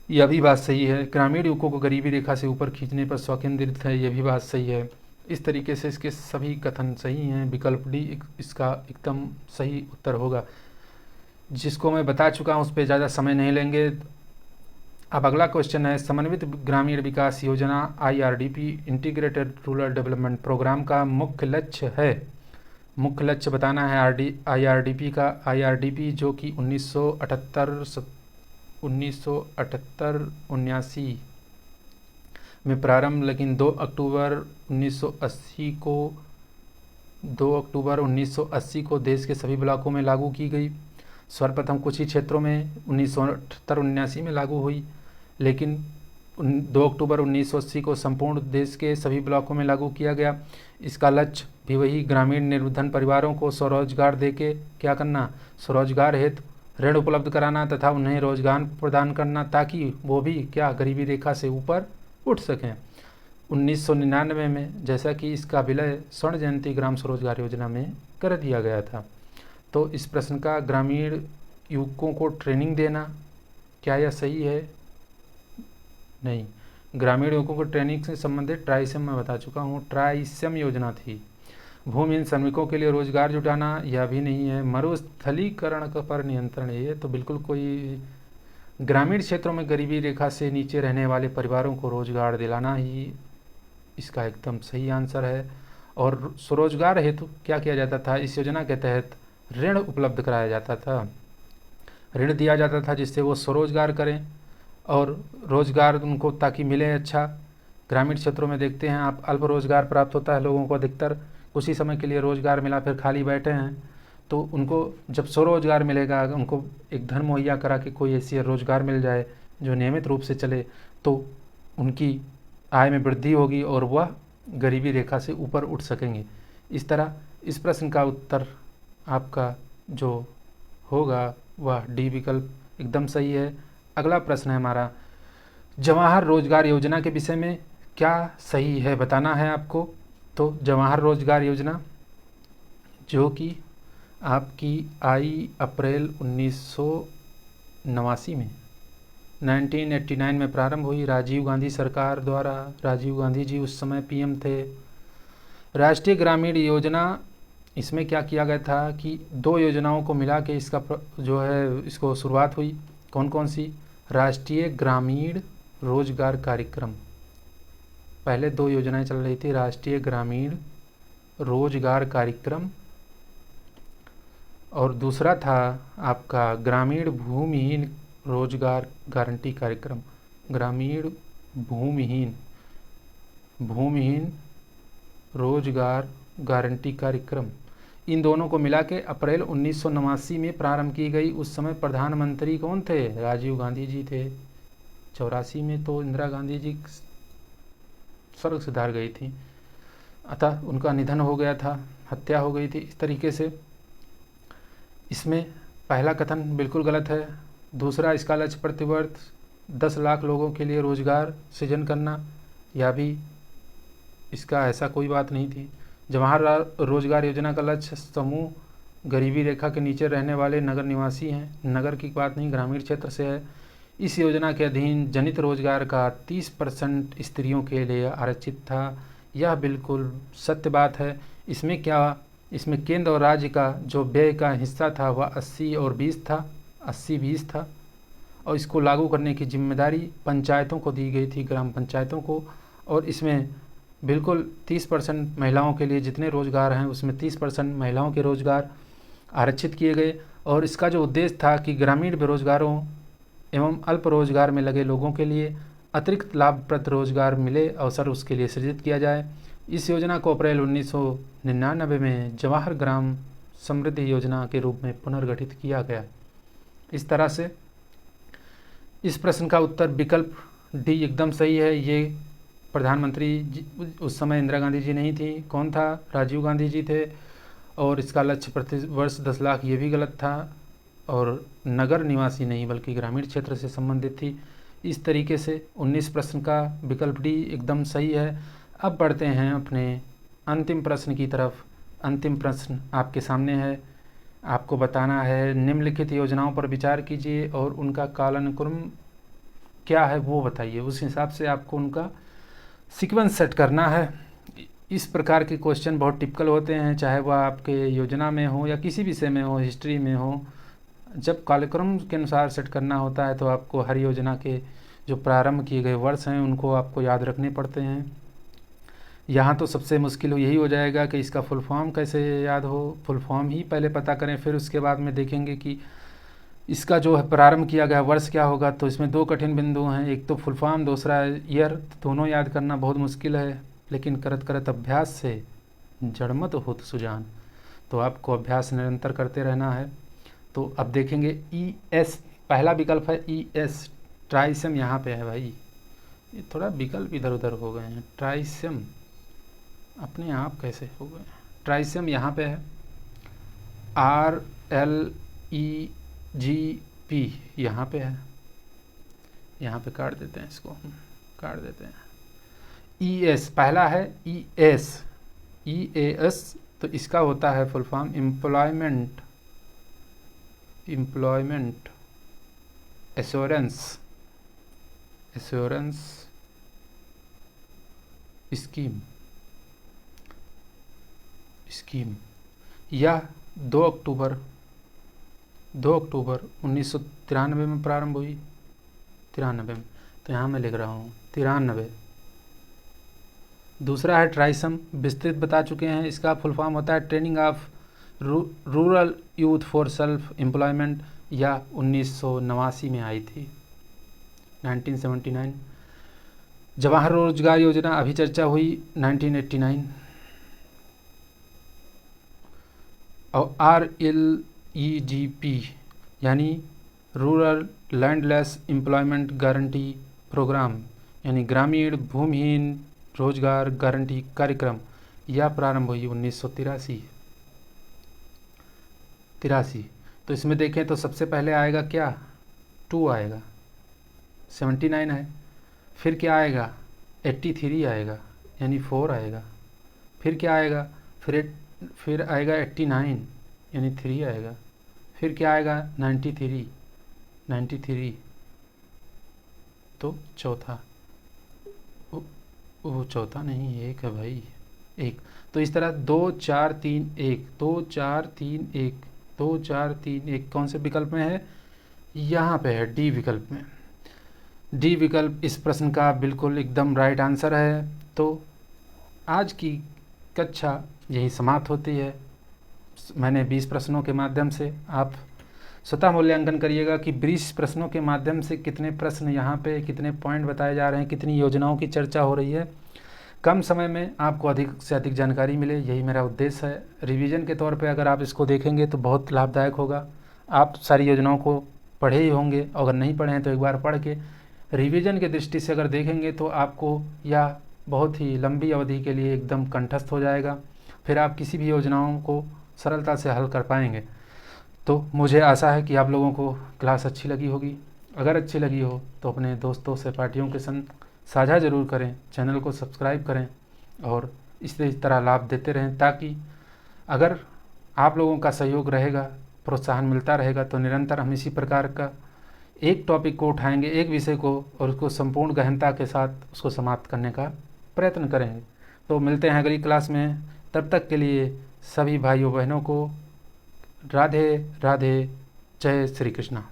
यह भी बात सही है। ग्रामीण युवकों को गरीबी रेखा से ऊपर खींचने पर स्वकेंद्रित है, यह भी बात सही है। इस तरीके से इसके सभी कथन सही हैं। विकल्प डी इसका एकदम सही उत्तर होगा, जिसको मैं बता चुका हूँ, उस पर ज़्यादा समय नहीं लेंगे। अब अगला क्वेश्चन है समन्वित ग्रामीण विकास योजना IRDP integrated rural development programme का मुख्य लक्ष्य है। मुख्य लक्ष्य बताना है IRDP का। IRDP जो कि 1978-79 में प्रारंभ, लेकिन 2 अक्टूबर 1980 को देश के सभी ब्लॉकों में लागू की गई। सर्वप्रथम कुछ ही क्षेत्रों में 1978-79 में लागू हुई, लेकिन 2 अक्टूबर 1980 को संपूर्ण देश के सभी ब्लॉकों में लागू किया गया। इसका लक्ष्य भी वही, ग्रामीण निर्धन परिवारों को स्वरोजगार देके क्या करना? स्वरोजगार हेतु ऋण उपलब्ध कराना तथा उन्हें रोजगार प्रदान करना, ताकि वो भी क्या गरीबी रेखा से ऊपर उठ सकें। 1999 में जैसा कि इसका विलय स्वर्ण जयंती ग्राम स्वरोजगार योजना में कर दिया गया था। तो इस प्रश्न का ग्रामीण युवकों को ट्रेनिंग देना, क्या यह सही है? नहीं। ग्रामीण युवकों को ट्रेनिंग से संबंधित ट्राइसम मैं बता चुका हूँ, ट्राइसम योजना थी। भूमिहीन श्रमिकों के लिए रोजगार जुटाना, यह भी नहीं है। मरुस्थलीकरण पर नियंत्रण, ये तो बिल्कुल कोई ग्रामीण क्षेत्रों में गरीबी रेखा से नीचे रहने वाले परिवारों को रोजगार दिलाना ही इसका एकदम सही आंसर है। और स्वरोजगार हेतु क्या किया जाता था? इस योजना के तहत ऋण उपलब्ध कराया जाता था, ऋण दिया जाता था जिससे वो स्वरोजगार करें और रोजगार उनको ताकि मिले अच्छा। ग्रामीण क्षेत्रों में देखते हैं आप, अल्प रोजगार प्राप्त होता है लोगों को, अधिकतर कुछ ही समय के लिए रोजगार मिला फिर खाली बैठे हैं। तो उनको जब स्वरोजगार मिलेगा, उनको एक धन मुहैया करा के कोई ऐसी रोजगार मिल जाए जो नियमित रूप से चले, तो उनकी आय में वृद्धि होगी और वह गरीबी रेखा से ऊपर उठ सकेंगे। इस तरह इस प्रश्न का उत्तर आपका जो होगा वह डी विकल्प एकदम सही है। अगला प्रश्न है हमारा जवाहर रोजगार योजना के विषय में क्या सही है बताना है आपको। तो जवाहर रोजगार योजना जो कि आपकी आई अप्रैल 1989 में 1989 में प्रारंभ हुई, राजीव गांधी सरकार द्वारा। राजीव गांधी जी उस समय PM थे। राष्ट्रीय ग्रामीण योजना, इसमें क्या किया गया था कि 2 योजनाओं को मिला के इसका जो है इसको शुरुआत हुई। कौन कौन सी? राष्ट्रीय ग्रामीण रोजगार कार्यक्रम, पहले 2 योजनाएं चल रही थी, राष्ट्रीय ग्रामीण रोजगार कार्यक्रम और दूसरा था आपका ग्रामीण भूमिहीन रोजगार गारंटी कार्यक्रम। ग्रामीण भूमिहीन रोजगार गारंटी कार्यक्रम, इन दोनों को मिला के अप्रैल 1989 में प्रारंभ की गई। उस समय प्रधानमंत्री कौन थे? राजीव गांधी जी थे। 84 में तो इंदिरा गांधी जी स्वर्ग सिधार गई थी, अतः उनका निधन हो गया था, हत्या हो गई थी। इस तरीके से इसमें पहला कथन बिल्कुल गलत है। दूसरा, इसका लक्ष्य प्रतिवर्ष 10 लाख लोगों के लिए रोजगार सृजन करना, यह भी इसका ऐसा कोई बात नहीं थी। जवाहर रोजगार योजना का लक्ष्य समूह गरीबी रेखा के नीचे रहने वाले नगर निवासी हैं, नगर की बात नहीं, ग्रामीण क्षेत्र से है। इस योजना के अधीन जनित रोजगार का 30% स्त्रियों के लिए आरक्षित था। यह बिल्कुल सत्य बात है। इसमें केंद्र और राज्य का जो व्यय का हिस्सा था वह 80 और 20 था, 80-20 था, और इसको लागू करने की जिम्मेदारी पंचायतों को दी गई थी, ग्राम पंचायतों को। और इसमें बिल्कुल 30% महिलाओं के लिए जितने रोज़गार हैं उसमें 30% महिलाओं के रोज़गार आरक्षित किए गए। और इसका जो उद्देश्य था कि ग्रामीण बेरोजगारों एवं अल्प रोजगार में लगे लोगों के लिए अतिरिक्त लाभप्रद रोजगार मिले, अवसर उसके लिए सृजित किया जाए। इस योजना को अप्रैल 1999 में जवाहर ग्राम समृद्धि योजना के रूप में पुनर्गठित किया गया। इस तरह से इस प्रश्न का उत्तर विकल्प डी एकदम सही है। ये प्रधानमंत्री उस समय इंदिरा गांधी जी नहीं थी, कौन था? राजीव गांधी जी थे। और इसका लक्ष्य प्रति वर्ष 10 लाख, ये भी गलत था। और नगर निवासी नहीं बल्कि ग्रामीण क्षेत्र से संबंधित थी। इस तरीके से 19 प्रश्न का विकल्प डी एकदम सही है। अब बढ़ते हैं अपने अंतिम प्रश्न की तरफ। अंतिम प्रश्न आपके सामने है। आपको बताना है निम्नलिखित योजनाओं पर विचार कीजिए और उनका कालानुक्रम क्या है वो बताइए। उस हिसाब से आपको उनका सीक्वेंस सेट करना है। इस प्रकार के क्वेश्चन बहुत टिपिकल होते हैं, चाहे वह आपके योजना में हो या किसी विषय में हो, हिस्ट्री में हो। जब कालक्रम के अनुसार सेट करना होता है तो आपको हर योजना के जो प्रारंभ किए गए वर्ष हैं उनको आपको याद रखने पड़ते हैं। यहाँ तो सबसे मुश्किल यही हो जाएगा कि इसका फुल फॉर्म कैसे याद हो। फुल फॉर्म ही पहले पता करें, फिर उसके बाद में देखेंगे कि इसका जो है प्रारंभ किया गया वर्ष क्या होगा। तो इसमें दो कठिन बिंदु हैं, एक तो फुल फॉर्म, दूसरा ईयर। दोनों याद करना बहुत मुश्किल है, लेकिन करत करत अभ्यास से जड़मत होत सुजान। तो आपको अभ्यास निरंतर करते रहना है। तो अब देखेंगे ES, पहला विकल्प है ES, ट्राइसम यहाँ पे है भाई। ये थोड़ा विकल्प इधर उधर हो गए हैं। ट्राइसम अपने आप कैसे हो गए? ट्राइसम यहाँ पे है। RLEGP यहाँ पे है। यहाँ पे काट देते हैं, इसको काट देते हैं। ES पहला है, ES तो इसका होता है full form employment assurance scheme. यह 2 अक्टूबर 1993 में प्रारंभ हुई। 93 में, तो यहाँ मैं लिख रहा हूँ 93। दूसरा है ट्राइसम, विस्तृत बता चुके हैं। इसका फुल फॉर्म होता है training of rural youth for self employment. यह 1989 में आई थी, 1979। जवाहर रोजगार योजना अभी चर्चा हुई, 1989। और RLEGP यानी rural landless employment guarantee programme, यानी ग्रामीण भूमिहीन रोजगार गारंटी कार्यक्रम, यह प्रारंभ हुई 1983। तो इसमें देखें तो सबसे पहले आएगा क्या? 2 आएगा, 79 है। फिर क्या आएगा? 83 आएगा, यानी 4 आएगा। फिर क्या आएगा? फिर आएगा 89, यानी 3 आएगा। फिर क्या आएगा? 93, तो चौथा। वो चौथा नहीं, एक है भाई, एक। तो इस तरह 2 4 3 1, 2 4 3 1, 2 4 3 1 कौन से विकल्प में है? यहाँ पे है, डी विकल्प में। डी विकल्प इस प्रश्न का बिल्कुल एकदम राइट आंसर है। तो आज की कक्षा यही समाप्त होती है। मैंने 20 प्रश्नों के माध्यम से, आप स्वतः मूल्यांकन करिएगा कि 20 प्रश्नों के माध्यम से कितने प्रश्न यहाँ पे, कितने पॉइंट बताए जा रहे हैं, कितनी योजनाओं की चर्चा हो रही है। कम समय में आपको अधिक से अधिक जानकारी मिले, यही मेरा उद्देश्य है। रिवीजन के तौर पे अगर आप इसको देखेंगे तो बहुत लाभदायक होगा। आप सारी योजनाओं को पढ़े ही होंगे, अगर नहीं पढ़े हैं तो एक बार पढ़ के रिवीजन की दृष्टि से अगर देखेंगे तो आपको यह बहुत ही लंबी अवधि के लिए एकदम कंठस्थ हो जाएगा। फिर आप किसी भी योजनाओं को सरलता से हल कर पाएंगे। तो मुझे आशा है कि आप लोगों को क्लास अच्छी लगी होगी। अगर अच्छी लगी हो तो अपने दोस्तों सहपाठियों के संग साझा ज़रूर करें, चैनल को सब्सक्राइब करें और इस तरह लाभ देते रहें, ताकि अगर आप लोगों का सहयोग रहेगा, प्रोत्साहन मिलता रहेगा, तो निरंतर हम इसी प्रकार का एक टॉपिक को उठाएंगे, एक विषय को, और उसको संपूर्ण गहनता के साथ उसको समाप्त करने का प्रयत्न करेंगे। तो मिलते हैं अगली क्लास में। तब तक के लिए सभी भाइयों बहनों को राधे राधे, जय श्री कृष्णा।